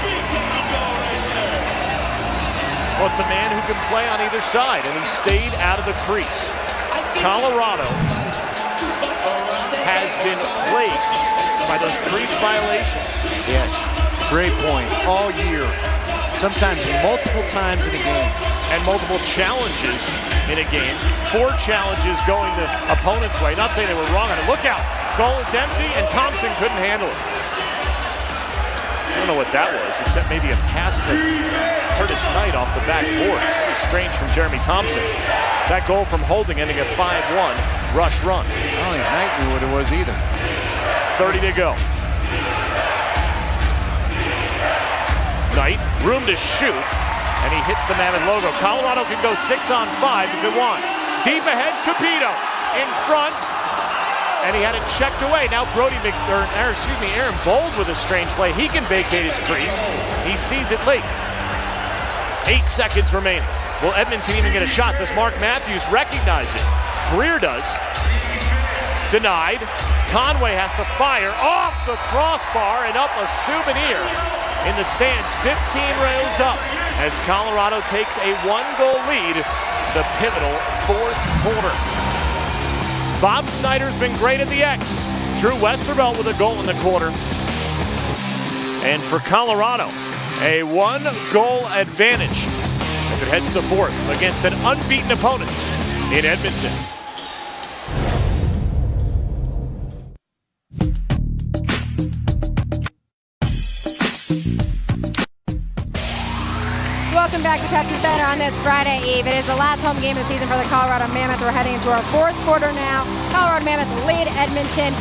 Speaker 1: Well, it's a man who can play on either side, and he stayed out of the crease. Colorado has been plagued by those crease violations.
Speaker 2: Yes, great point. All year. Sometimes multiple times in a game.
Speaker 1: And multiple challenges in a game. 4 challenges going the opponent's way. Not saying they were wrong on it. Look out. Goal is empty, and Thompson couldn't handle it. I don't know what that was, except maybe a pass to Curtis Knight off the back boards. It was strange from Jeremy Thompson. That goal from Holding ending at 5-1. Rush run.
Speaker 2: I don't think Knight knew what it was either.
Speaker 1: 30 to go. Knight, room to shoot, and he hits the Mammoth logo. Colorado can go 6-on-5 if it wants. Deep ahead, Capito in front, and he had it checked away. Now Aaron Bold with a strange play. He can vacate his crease. He sees it late. 8 seconds remaining. Will Edmonton even get a shot? Does Mark Matthews recognize it? Greer does. Denied. Conway has to fire off the crossbar and up a souvenir. In the stands, 15 rails up as Colorado takes a 1-goal lead, the pivotal 4th quarter. Bob Snyder's been great at the X. Drew Westervelt with a goal in the quarter. And for Colorado, a 1-goal advantage as it heads to 4th against an unbeaten opponent in Edmonton.
Speaker 9: Welcome back to Pepsi Center on this Friday Eve. It is the last home game of the season for the Colorado Mammoth. We're heading into our 4th quarter now. Colorado Mammoth lead Edmonton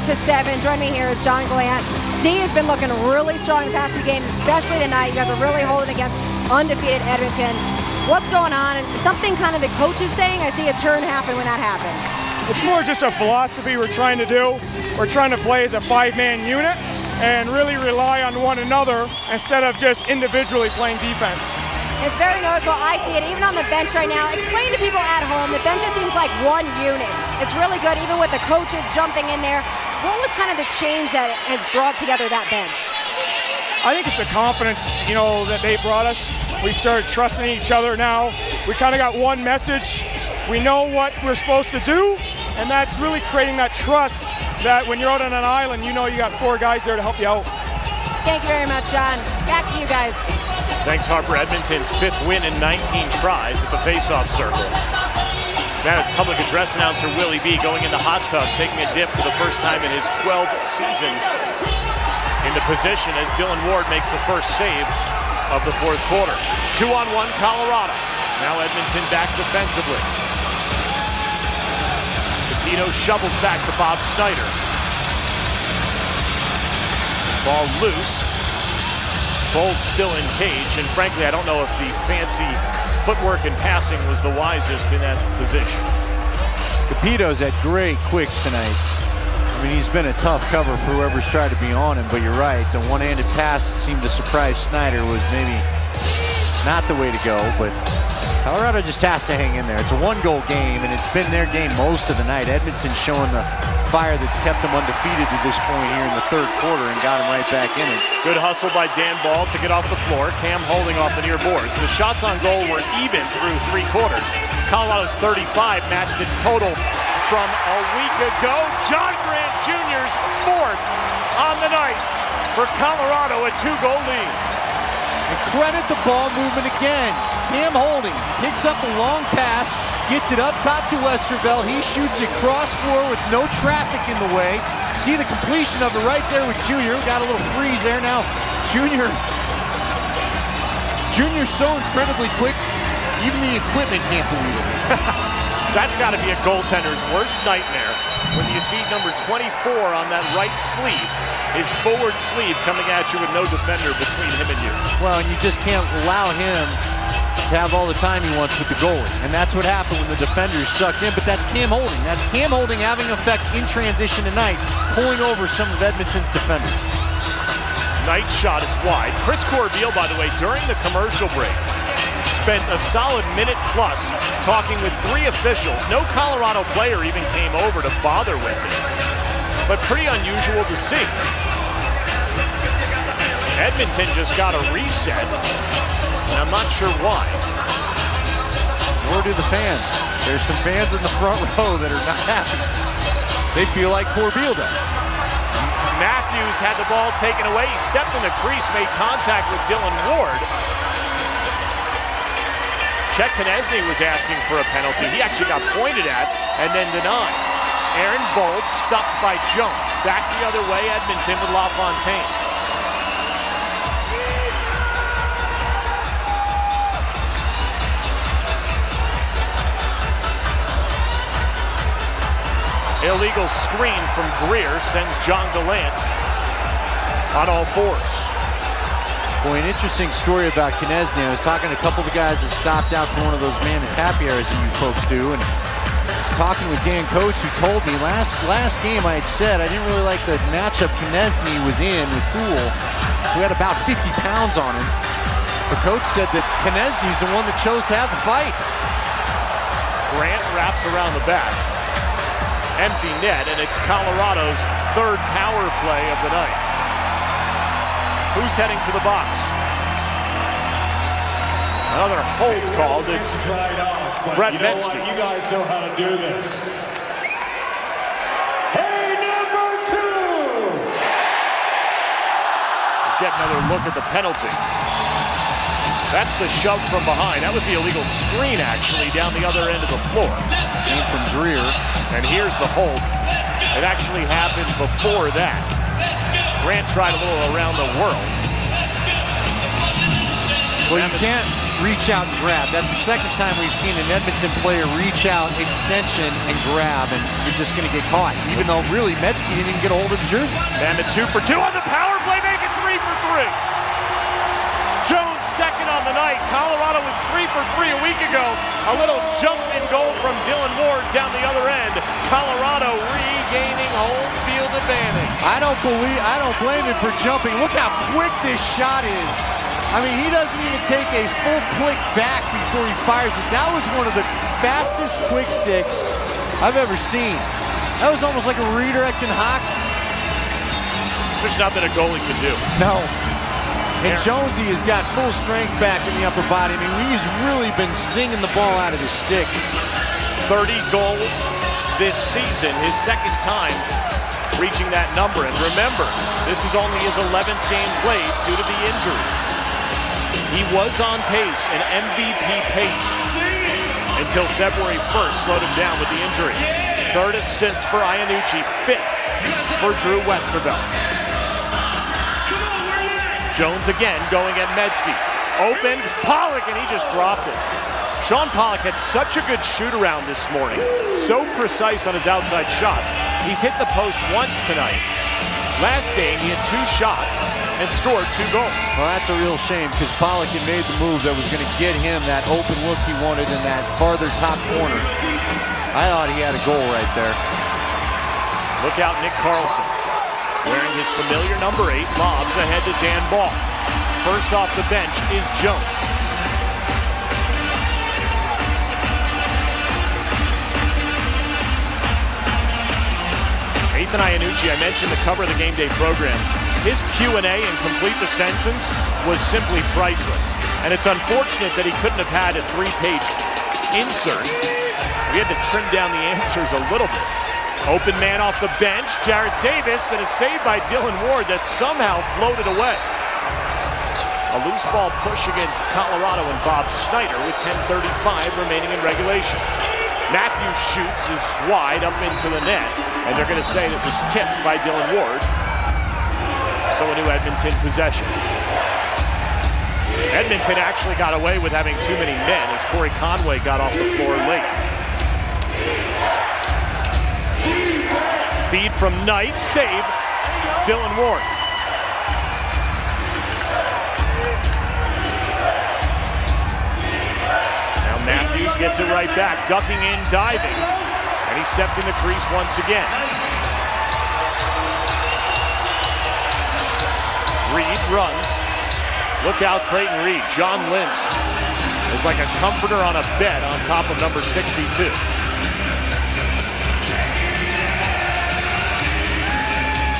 Speaker 9: 8-7. Join me here is John Gallant. D has been looking really strong in the past few games, especially tonight. You guys are really holding against undefeated Edmonton. What's going on? And something kind of the coach is saying, I see a turn happen when that happened.
Speaker 8: It's more just a philosophy we're trying to do. We're trying to play as a 5-man unit and really rely on one another instead of just individually playing defense.
Speaker 9: It's very noticeable. I see it even on the bench right now. Explain to people at home, the bench just seems like one unit. It's really good, even with the coaches jumping in there. What was kind of the change that has brought together that bench?
Speaker 8: I think it's the confidence, that they brought us. We started trusting each other now. We kind of got one message. We know what we're supposed to do, and that's really creating that trust that when you're out on an island, you got 4 guys there to help you out.
Speaker 9: Thank you very much, John. Back to you guys.
Speaker 1: Thanks, Harper. Edmonton's 5th win in 19 tries at the faceoff circle. Now, public address announcer Willie B going in the hot tub, taking a dip for the first time in his 12 seasons in the position as Dylan Ward makes the first save of the 4th quarter. 2-on-1 Colorado. Now Edmonton back defensively. Capito shovels back to Bob Snyder. Ball loose. Bold still in cage, and frankly, I don't know if the fancy footwork and passing was the wisest in that position.
Speaker 2: Capito's had great quicks tonight. I mean, he's been a tough cover for whoever's tried to be on him, but you're right. The one-handed pass that seemed to surprise Snyder was maybe not the way to go, but Colorado just has to hang in there. It's a one-goal game, and it's been their game most of the night. Edmonton's showing the fire that's kept them undefeated to this point here in the third quarter and got them right back in it.
Speaker 1: Good hustle by Dan Ball to get off the floor. Cam holding off the near boards. The shots on goal were even through three quarters. Colorado's 35 matched its total from a week ago. John Grant Jr.'s fourth on the night for Colorado, a 2-goal lead.
Speaker 2: And credit the ball movement again. Cam Holding picks up a long pass, gets it up top to Westerveld. He shoots it cross floor with no traffic in the way. See the completion of it right there with Junior. Got a little freeze there now. Junior's so incredibly quick, even the equipment can't believe it.
Speaker 1: That's got to be a goaltender's worst nightmare when you see number 24 on that right sleeve, his forward sleeve coming at you with no defender between him and you.
Speaker 2: Well, and you just can't allow him to have all the time he wants with the goalie. And that's what happened when the defenders sucked in. But that's Cam Holding. That's Cam Holding having an effect in transition tonight, pulling over some of Edmonton's defenders.
Speaker 1: Night shot is wide. Chris Corbeil, by the way, during the commercial break, spent a solid minute plus talking with three officials. No Colorado player even came over to bother with him. But pretty unusual to see. Edmonton just got a reset, and I'm not sure why.
Speaker 2: Nor do the fans. There's some fans in the front row that are not happy. They feel like Corbeil does.
Speaker 1: Matthews had the ball taken away. He stepped in the crease, made contact with Dylan Ward. Chet Konechny was asking for a penalty. He actually got pointed at and then denied. Aaron Bold stopped by Jones. Back the other way, Edmonton with LaFontaine. Illegal screen from Greer sends John Gallant on all fours.
Speaker 2: Boy, an interesting story about Konechny. I was talking to a couple of the guys that stopped out for one of those Mammoth happy hours that you folks do, and I was talking with Dan Coates, who told me last game I had said I didn't really like the matchup Konechny was in with Poole, who had about 50 pounds on him. The coach said that Konechny's the one that chose to have the fight.
Speaker 1: Grant wraps around the back. Empty net, and it's Colorado's third power play of the night. Who's heading to the box? Another hold called. It's Brett Metzke.
Speaker 12: You guys know how to do this. Hey, number 2!
Speaker 1: Get another look at the penalty. That's the shove from behind. That was the illegal screen, actually, down the other end of the floor.
Speaker 2: Came from Greer.
Speaker 1: And here's the hold. It actually happened before that. Grant tried a little around the world.
Speaker 2: Well, you can't reach out and grab. That's the second time we've seen an Edmonton player reach out, extension, and grab, and you're just going to get caught. Even though, really, Metzke didn't even get a hold of the jersey.
Speaker 1: Mammoth 2 for 2 on the power play, making 3 for 3. Jones second on the night. Colorado was 3 for 3 a week ago. A little jump in goal from Dylan Ward down the other end. Colorado regaining home field advantage.
Speaker 2: I don't blame him for jumping. Look how quick this shot is. I mean, he doesn't even take a full click back before he fires it. That was one of the fastest quick sticks I've ever seen. That was almost like a redirect in hockey.
Speaker 1: There's nothing a goalie can do.
Speaker 2: No. And Jonesy has got full strength back in the upper body. I mean, he's really been zinging the ball out of his stick.
Speaker 1: 30 goals this season, his second time reaching that number. And remember, this is only his 11th game played due to the injury. He was on pace, an MVP pace, until February 1st, slowed him down with the injury. Third assist for Iannucci, 5th for Drew Westerveld. Jones again going at Metzke. Open, Pollock, and he just dropped it. Sean Pollock had such a good shoot-around this morning. So precise on his outside shots. He's hit the post once tonight. Last game, he had 2 shots and scored 2 goals.
Speaker 2: Well, that's a real shame because Pollock had made the move that was going to get him that open look he wanted in that farther top corner. I thought he had a goal right there.
Speaker 1: Look out, Nick Carlson. Wearing his familiar number 8, lobs ahead to Dan Ball. First off the bench is Jones. Nathan Iannucci, I mentioned the cover of the Game Day program. His Q&A and Complete the Sentence was simply priceless. And it's unfortunate that he couldn't have had a 3-page insert. We had to trim down the answers a little bit. Open man off the bench, Jared Davis, and a save by Dylan Ward that somehow floated away. A loose ball push against Colorado and Bob Snyder with 10:35 remaining in regulation. Matthews shoots is wide up into the net, and they're going to say that it was tipped by Dylan Ward. So a new Edmonton possession. Edmonton actually got away with having too many men as Corey Conway got off the floor late. Feed from Knight, save, Dylan Ward. Now Matthews gets it right back, ducking in, diving, and he stepped in the crease once again. Reed runs. Look out, Creighton Reed. John Lintz is like a comforter on a bed on top of number 62.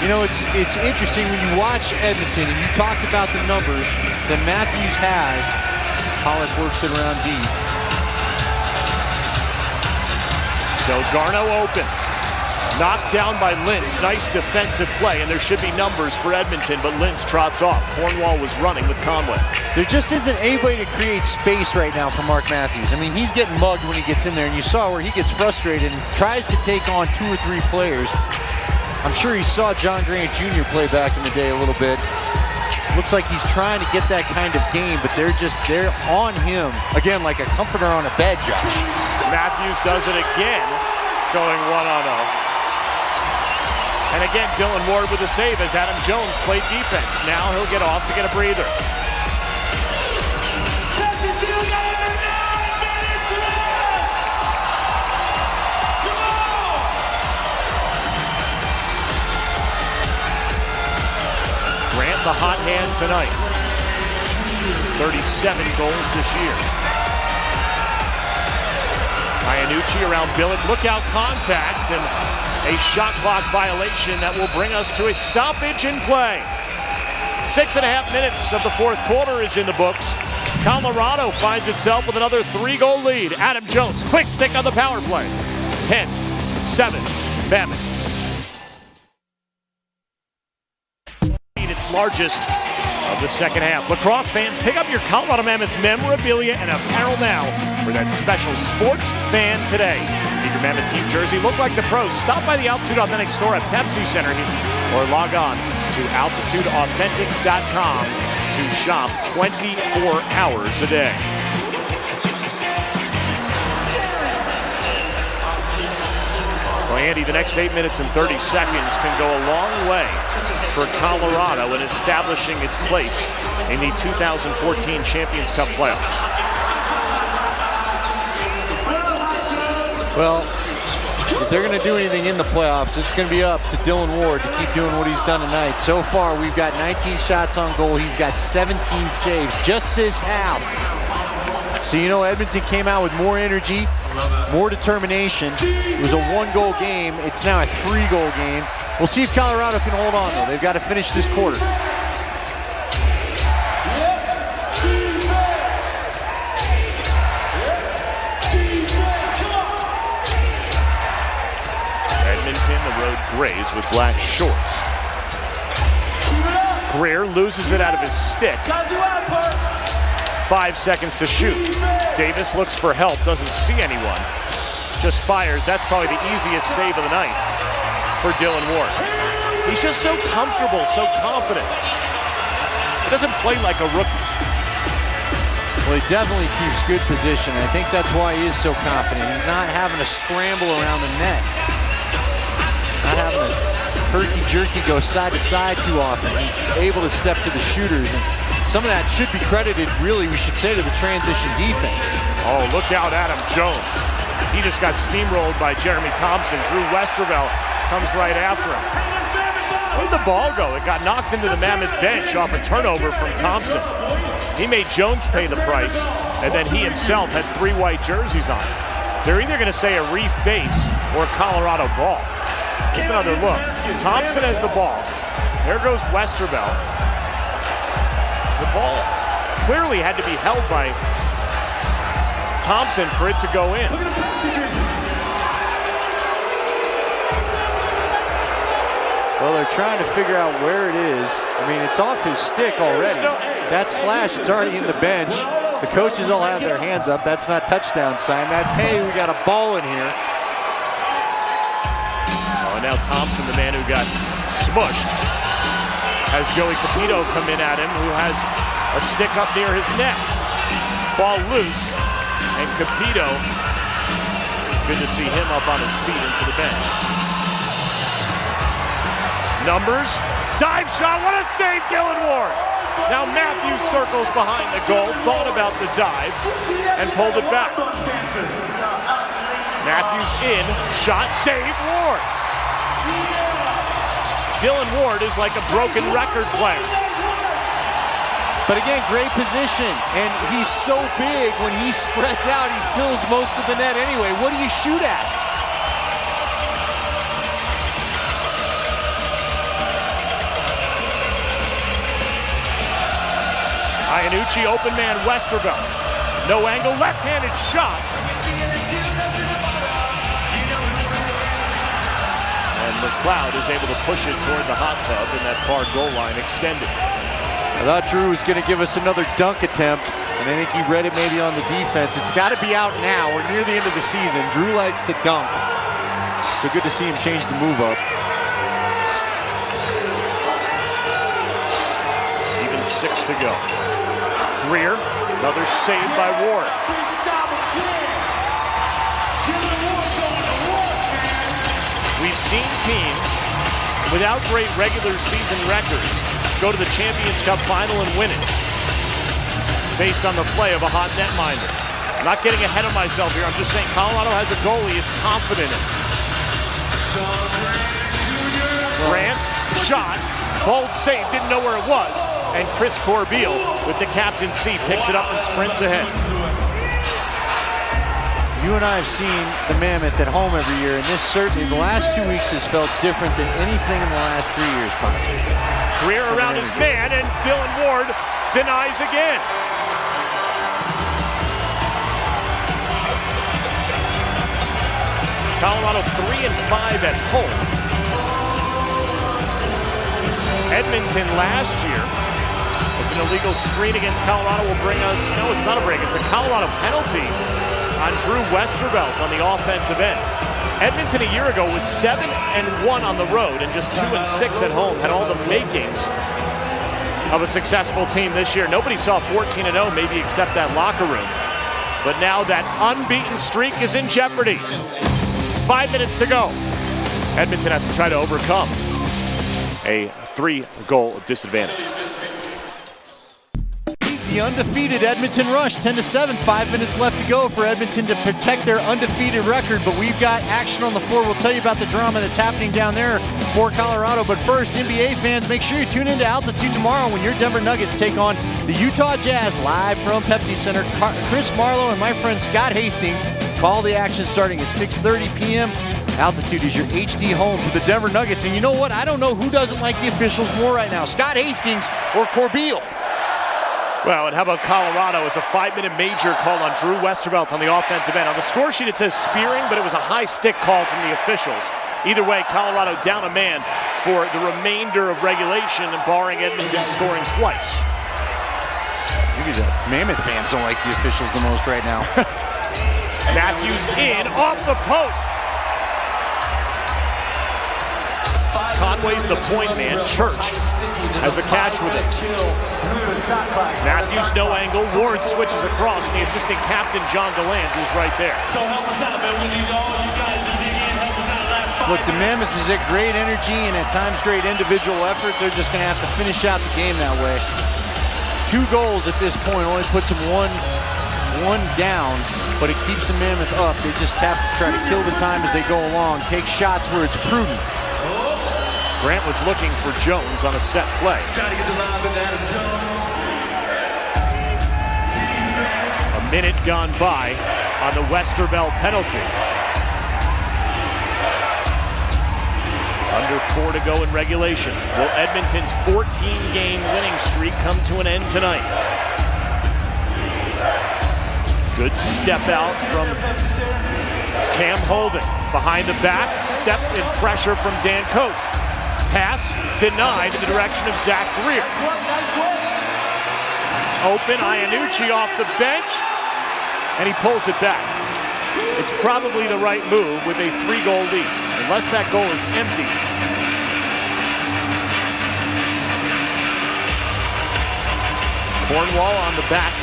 Speaker 2: You know, it's interesting when you watch Edmonton, and you talked about the numbers that Matthews has. Pollock works it around deep.
Speaker 1: So Garno open. Knocked down by Lintz. Nice defensive play, and there should be numbers for Edmonton, but Lintz trots off. Cornwall was running with Conway.
Speaker 2: There just isn't anybody to create space right now for Mark Matthews. I mean, he's getting mugged when he gets in there, and you saw where he gets frustrated and tries to take on 2 or 3 players. I'm sure he saw John Grant Jr. play back in the day a little bit. Looks like he's trying to get that kind of game, but they're on him. Again, like a comforter on a bed, Josh.
Speaker 1: Matthews does it again, going 1-on-0. And again, Dylan Ward with a save as Adam Jones played defense. Now he'll get off to get a breather. Grant the hot hand tonight. 37 goals this year. Iannucci around Billick. Look out, contact, and a shot clock violation that will bring us to a stoppage in play. 6.5 minutes of the fourth quarter is in the books. Colorado finds itself with another 3-goal lead. Adam Jones, quick stick on the power play. 10-7, Mammoth. Its largest of the second half. Lacrosse fans, pick up your Colorado Mammoth memorabilia and apparel now for that special sports fan today. Need your Mammoth team jersey, look like the pros. Stop by the Altitude Authentic store at Pepsi Center or log on to altitudeauthentics.com to shop 24 hours a day. Well, Andy, the next 8 minutes and 30 seconds can go a long way for Colorado in establishing its place in the 2014 Champions Cup playoffs.
Speaker 2: Well, if they're going to do anything in the playoffs, it's going to be up to Dylan Ward to keep doing what he's done tonight. So far, we've got 19 shots on goal. He's got 17 saves just this half. So, you know, Edmonton came out with more energy, more determination. It was a 1-goal game. It's now a 3-goal game. We'll see if Colorado can hold on, though. They've got to finish this quarter.
Speaker 1: Edmonton, the road grays with black shorts. Greer loses it out of his stick. 5 seconds to shoot. Davis looks for help, doesn't see anyone. Just fires. That's probably the easiest save of the night for Dylan Ward. He's just so comfortable, so confident. He doesn't play like a rookie.
Speaker 2: Well, he definitely keeps good position. I think that's why he is so confident. He's not having to scramble around the net. Not having to herky-jerky go side to side too often. He's able to step to the shooters. And some of that should be credited, really, we should say, to the transition defense.
Speaker 1: Oh, look out, Adam Jones. He just got steamrolled by Jeremy Thompson. Drew Westervelt comes right after him. Where did the ball go? It got knocked into the Mammoth bench off a turnover from Thompson. He made Jones pay the price, and then he himself had 3 white jerseys on. They're either going to say a reface or Colorado ball. Here's another look. Thompson has the ball. There goes Westervelt. The ball clearly had to be held by Thompson for it to go in.
Speaker 2: Well, they're trying to figure out where it is. I mean, it's off his stick already. That slash is already in the bench. The coaches all have their hands up. That's not touchdown sign. That's, hey, we got a ball in here.
Speaker 1: Oh, and now Thompson, the man who got smushed, has Joey Capito come in at him, who has a stick up near his neck. Ball loose, and Capito, good to see him up on his feet into the bench. Numbers, dive shot, what a save, Dylan Ward! Now Matthews circles behind the goal, thought about the dive, and pulled it back. Matthews in, shot, save, Ward! Dylan Ward is like a broken record player.
Speaker 2: But again, great position, and he's so big, when he spreads out, he fills most of the net anyway. What do you shoot at?
Speaker 1: Iannucci, open man, Westervelt. No angle, left-handed shot. And McLeod is able to push it toward the hot tub, and that far goal line extended.
Speaker 2: I thought Drew was going to give us another dunk attempt, and I think he read it maybe on the defense. It's got to be out now. We're near the end of the season. Drew likes to dunk. So good to see him change the move up.
Speaker 1: Even 6 to go. Greer, another save by Ward. We've seen teams without great regular season records go to the Champions Cup final and win it based on the play of a hot netminder. I'm not getting ahead of myself here. I'm just saying Colorado has a goalie it's confident in. Grant, shot, bold save, didn't know where it was. And Chris Corbeil, with the captaincy, picks it up and sprints ahead.
Speaker 2: You and I have seen the Mammoth at home every year, and this certainly, the last 2 weeks has felt different than anything in the last 3 years, possibly.
Speaker 1: Greer around his man, and Dylan Ward denies again. Colorado 3-5 at home. Edmonton last year, as an illegal screen against Colorado will bring us, no, it's not a break, it's a Colorado penalty on Drew Westervelt on the offensive end. Edmonton a year ago was 7-1 on the road and just 2-6 at home, had all the makings of a successful team this year. Nobody saw 14-0, maybe except that locker room. But now that unbeaten streak is in jeopardy. 5 minutes to go. Edmonton has to try to overcome a 3-goal disadvantage.
Speaker 2: The undefeated Edmonton Rush, 10-7, 5 minutes left to go for Edmonton to protect their undefeated record, but we've got action on the floor. We'll tell you about the drama that's happening down there for Colorado, but first, NBA fans, make sure you tune in to Altitude tomorrow when your Denver Nuggets take on the Utah Jazz live from Pepsi Center. Chris Marlowe and my friend Scott Hastings call the action starting at 6:30 p.m. Altitude is your HD home for the Denver Nuggets, and you know what? I don't know who doesn't like the officials more right now, Scott Hastings or Corbeil.
Speaker 1: Well, and how about Colorado as a 5-minute major called on Drew Westervelt on the offensive end. On the score sheet it says spearing, but it was a high stick call from the officials. Either way, Colorado down a man for the remainder of regulation, and barring Edmonton scoring twice.
Speaker 2: Maybe the Mammoth fans don't like the officials the most right now.
Speaker 1: Matthews in, off the post. Conway's the point man. Church has a catch with it. Matthews, no angle. Ward switches across, and the assistant captain, John DeLand, who's right there.
Speaker 12: So help us out, man. When you go, you guys dig in, help us out last.
Speaker 2: Look, the Mammoth is at great energy and at times great individual effort. They're just going to have to finish out the game that way. 2 goals at this point only puts them one down, but it keeps the Mammoth up. They just have to try to kill the time as they go along, take shots where it's prudent.
Speaker 1: Grant was looking for Jones on a set play.
Speaker 12: Trying to get the lob in there, Jones.
Speaker 1: A minute gone by on the Westervelt penalty. Under 4 to go in regulation. Will Edmonton's 14-game winning streak come to an end tonight? Good step out from Cam Holding. Behind the back, step and pressure from Dan Coates. Pass denied in the direction of Zach Greer. Open, Iannucci off the bench, and he pulls it back. It's probably the right move with a 3-goal lead, unless that goal is empty. Cornwall on the back,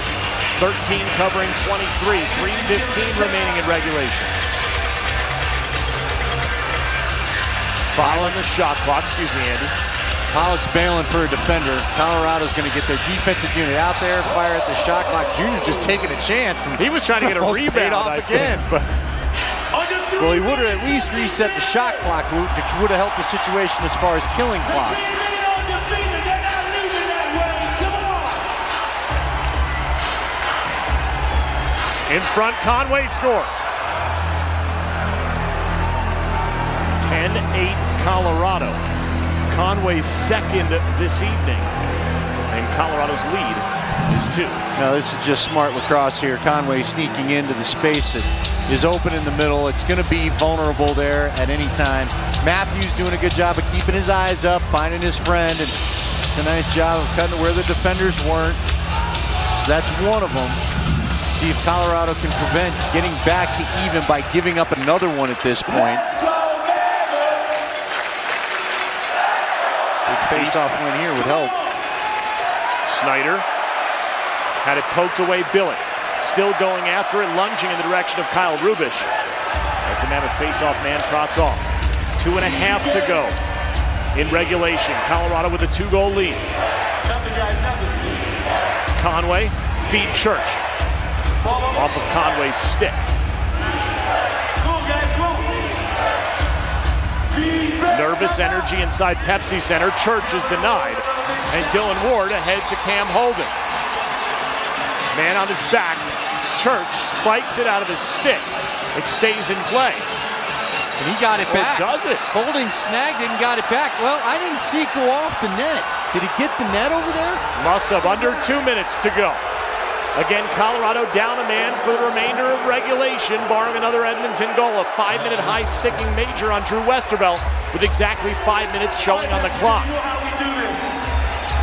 Speaker 1: 13 covering 23, 3:15 remaining in regulation. Following the shot clock, excuse me, Andy.
Speaker 2: Pollock's bailing for a defender. Colorado's going to get their defensive unit out there, fire at the shot clock. Junior just taking a chance. And
Speaker 1: he was trying to get a rebound
Speaker 2: off again. But well, he would have at least reset the shot clock, which would have helped the situation as far as killing clock.
Speaker 1: In front, Conway scores. 10-8 Colorado. Conway's second this evening. And Colorado's lead is 2.
Speaker 2: Now this is just smart lacrosse here. Conway sneaking into the space that is open in the middle. It's going to be vulnerable there at any time. Matthews doing a good job of keeping his eyes up, finding his friend, and it's a nice job of cutting it where the defenders weren't. So that's one of them. See if Colorado can prevent getting back to even by giving up another one at this point. Face-off win here would help.
Speaker 1: Snyder had it poked away. Billick still going after it, lunging in the direction of Kyle Rubish as the Mammoth face-off man trots off. 2.5 to go in regulation. Colorado with a 2-goal lead. Conway feed Church off of Conway's stick. Nervous energy inside Pepsi Center. Church is denied. And Dylan Ward ahead to Cam Holding. Man on his back. Church spikes it out of his stick. It stays in play.
Speaker 2: And he got it back.
Speaker 1: Does it?
Speaker 2: Holding snagged it and got it back. Well, I didn't see it go off the net. Did he get the net over there?
Speaker 1: Must have. Under 2 minutes to go. Again, Colorado down a man for the remainder of regulation, barring another Edmonton goal. A 5-minute high-sticking major on Drew Westervelt with exactly 5 minutes showing on the clock.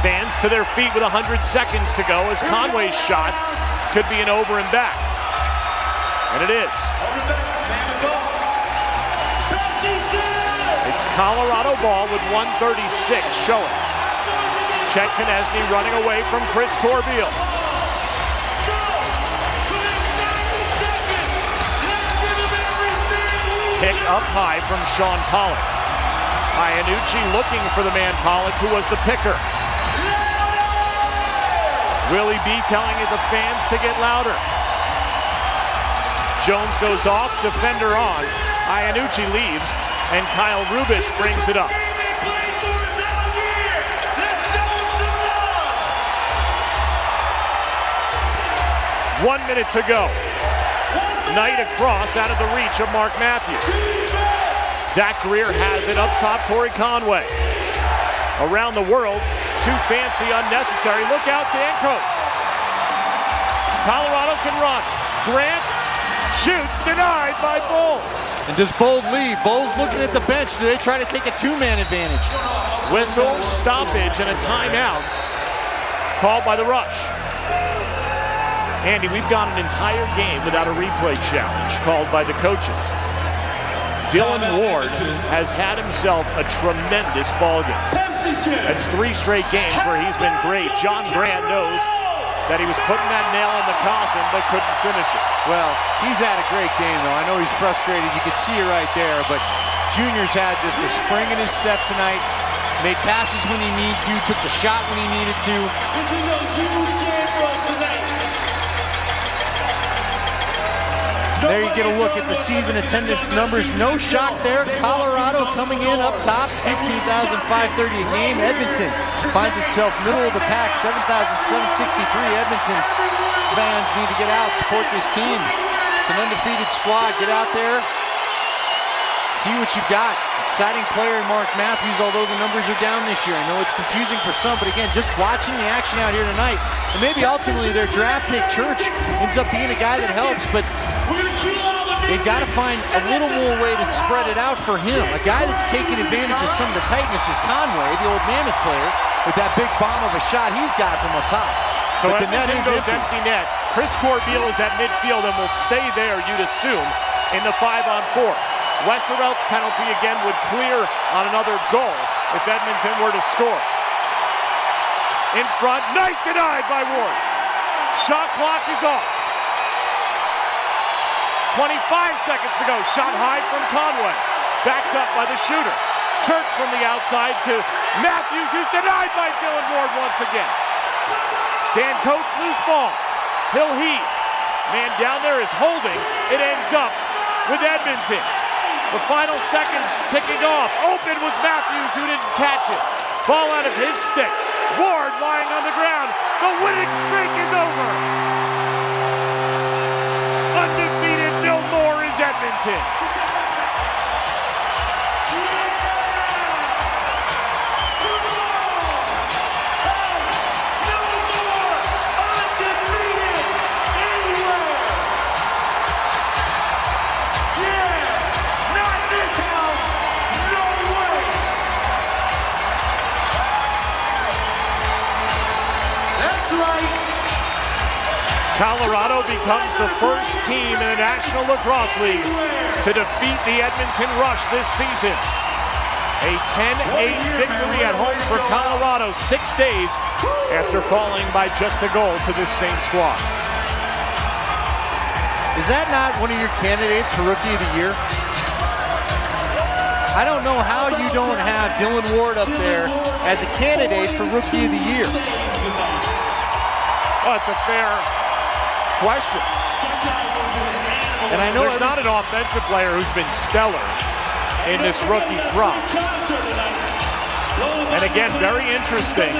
Speaker 1: Fans to their feet with 100 seconds to go as Conway's shot could be an over and back. And it is. It's Colorado ball with 1:36 showing. Chet Konechny running away from Chris Corbeil. Pick up high from Sean Pollock. Iannucci looking for the man Pollock, who was the picker. Willie B telling the fans to get louder. Jones goes off, defender on. Iannucci leaves, and Kyle Rubish brings it up. One minute to go. Knight across out of the reach of Mark Matthews. Zach Greer has it up top, Corey Conway. Around the world, too fancy, unnecessary. Look out, Dan Coates. Colorado can run. Grant shoots, denied by Bold.
Speaker 2: And does Bold leave? Bold's looking at the bench. Do they try to take a 2-man advantage?
Speaker 1: Whistle, stoppage, and a timeout called by the Rush. Andy, we've gone an entire game without a replay challenge called by the coaches. Dylan Ward has had himself a tremendous ballgame. That's 3 straight games where he's been great. John Grant knows that he was putting that nail in the coffin but couldn't finish it.
Speaker 2: Well, he's had a great game, though. I know he's frustrated. You can see it right there. But Junior's had just a spring in his step tonight. Made passes when he needed to. Took the shot when he needed to.
Speaker 12: This is a huge game for us tonight.
Speaker 2: There you get a look at the season attendance numbers. No shock there. Colorado coming in up top, 15,530 a game. Edmonton finds itself middle of the pack, 7,763. Edmonton fans need to get out, support this team. It's an undefeated squad. Get out there, see what you've got. exciting player in Mark Matthews, although the numbers are down this year. I know it's confusing for some, but again, just watching the action out here tonight, and maybe ultimately their draft pick, Church, ends up being a guy that helps, but they've got to find a little more way to spread it out for him. A guy that's taking advantage of some of the tightness is Conway, the old Mammoth player, with that big bomb of a shot he's got from up top.
Speaker 1: So
Speaker 2: but the net is
Speaker 1: empty net. Chris Corbeil is at midfield and will stay there, you'd assume, in the 5-on-4. Westervelt's penalty again would clear on another goal if Edmonton were to score. In front, nice denied by Ward. Shot clock is off. 25 seconds to go. Shot high from Conway. Backed up by the shooter. Church from the outside to Matthews, who's denied by Dylan Ward once again. Dan Coates, loose ball. He'll heave. Man down there is holding. It ends up with Edmonton. The final seconds ticking off. Open was Matthews, who didn't catch it. Ball out of his stick. Ward lying on the ground. The winning streak is over. Undefeated Millmore is Edmonton. Colorado becomes the first team in the National Lacrosse League to defeat the Edmonton Rush this season. A 10-8 victory at home for Colorado 6 days after falling by just a goal to this same squad.
Speaker 2: Is that not one of your candidates for Rookie of the Year? I don't know how you don't have Dylan Ward up there as a candidate for Rookie of the Year.
Speaker 1: Oh, it's a fair question.
Speaker 2: And I know
Speaker 1: there's not an offensive player who's been stellar in this rookie crop. And again, very interesting.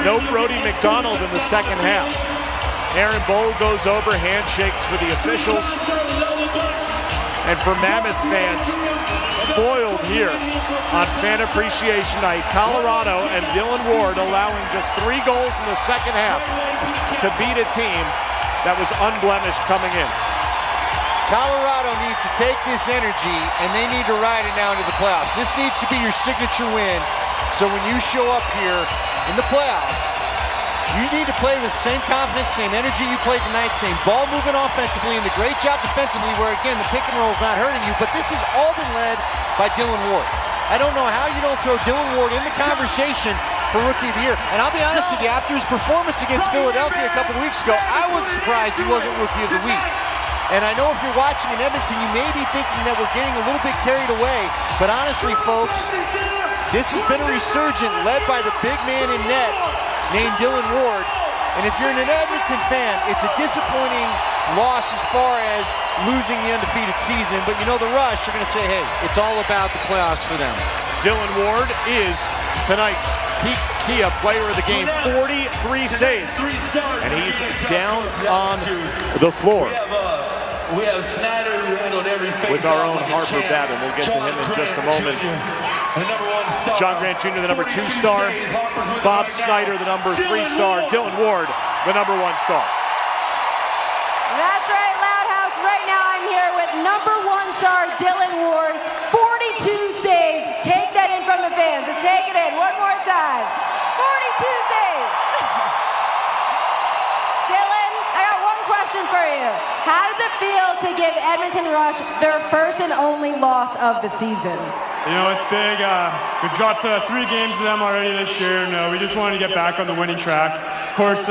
Speaker 1: No Brody McDonald in the second half. Aaron Bowl goes over, handshakes for the officials. And for Mammoth fans, spoiled here on Fan Appreciation Night. Colorado and Dylan Ward allowing just 3 goals in the second half to beat a team that was unblemished coming in.
Speaker 2: Colorado needs to take this energy and they need to ride it now into the playoffs. This needs to be your signature win. So when you show up here in the playoffs, you need to play with the same confidence, same energy you played tonight, same ball movement offensively, and the great job defensively where, again, the pick and roll is not hurting you. But this has all been led by Dylan Ward. I don't know how you don't throw Dylan Ward in the conversation for Rookie of the Year. And I'll be honest with you, after his performance against Philadelphia a couple of weeks ago, I was surprised he wasn't Rookie of the Week. And I know if you're watching in Edmonton, you may be thinking that we're getting a little bit carried away. But honestly, folks, this has been a resurgent led by the big man in net named Dylan Ward. And if you're an Edmonton fan, it's a disappointing loss as far as losing the undefeated season. But you know the Rush are going to say, hey, it's all about the playoffs for them.
Speaker 1: Dylan Ward is tonight's Peak Kia player of the game, 43 saves. And he's down on the floor.
Speaker 12: We have Snyder who handled every face
Speaker 1: with our own Harper Babin. We'll get to him in just a moment. John Grant Jr., the number 2 star. Bob Snyder, the number 3 star. Dylan Ward, the number 1 star.
Speaker 20: That's right, Loud House. Right now I'm here with number 1 star Dylan Ward. 42 saves. Take that in from the fans. Just take it in one more time. 42 saves. Dylan, I got one question for you. How does it feel to give Edmonton Rush their first and only loss of the season?
Speaker 21: You know, it's big. We've dropped 3 games to them already this year, and we just wanted to get back on the winning track. Of course,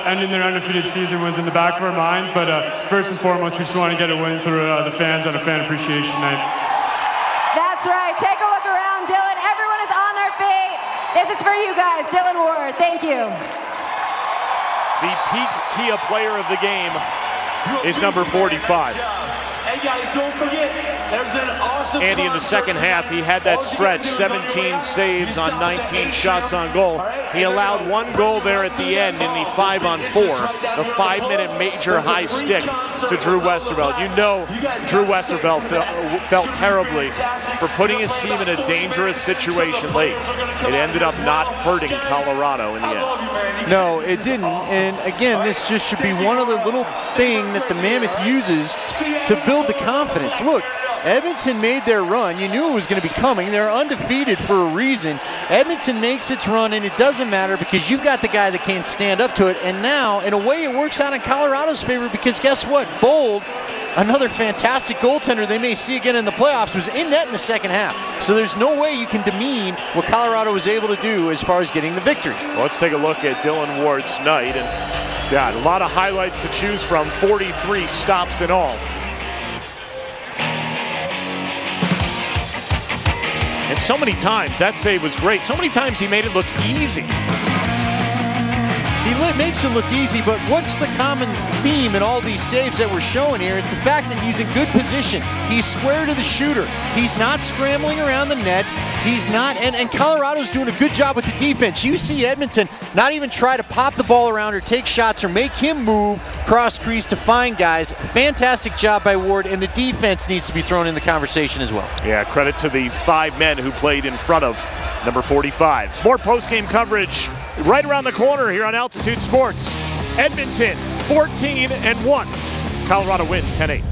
Speaker 21: ending their undefeated season was in the back of our minds, but first and foremost, we just want to get a win for the fans on a Fan Appreciation Night.
Speaker 20: That's right. Take a look around, Dylan. Everyone is on their feet. This is for you guys. Dylan Ward, thank you.
Speaker 1: The Peak Kia player of the game is number 45.
Speaker 12: guys, don't forget, there's an awesome
Speaker 1: Andy, in the second half, he had that stretch, 17 saves on 19 shots on goal. He allowed one goal there at the end in the 5-on-4, the 5-minute major high stick to Drew Westervelt. You know Drew Westervelt felt terribly for putting his team in a dangerous situation late. It ended up not hurting Colorado in the end.
Speaker 2: No, it didn't. And again, this just should be one other little thing that the Mammoth uses to build the confidence. Look, Edmonton made their run. You knew it was going to be coming. They're undefeated for a reason. Edmonton makes its run, and it doesn't matter because you've got the guy that can't stand up to it. And now, in a way, it works out in Colorado's favor because guess what? Bold, another fantastic goaltender they may see again in the playoffs, was in net in the second half. So there's no way you can demean what Colorado was able to do as far as getting the victory.
Speaker 1: Well, let's take a look at Dylan Ward's night. And God, a lot of highlights to choose from, 43 stops in all. And so many times, that save was great. So many times he made it look easy.
Speaker 2: He makes it look easy, but what's the common theme in all these saves that we're showing here? It's the fact that he's in good position. He's square to the shooter. He's not scrambling around the net. He's not, and Colorado's doing a good job with the defense. You see Edmonton not even try to pop the ball around or take shots or make him move cross crease to find guys. Fantastic job by Ward, and the defense needs to be thrown in the conversation as well.
Speaker 1: Yeah, credit to the 5 men who played in front of number 45. More post-game coverage right around the corner here on Altitude Sports. Edmonton 14-1. Colorado wins 10-8.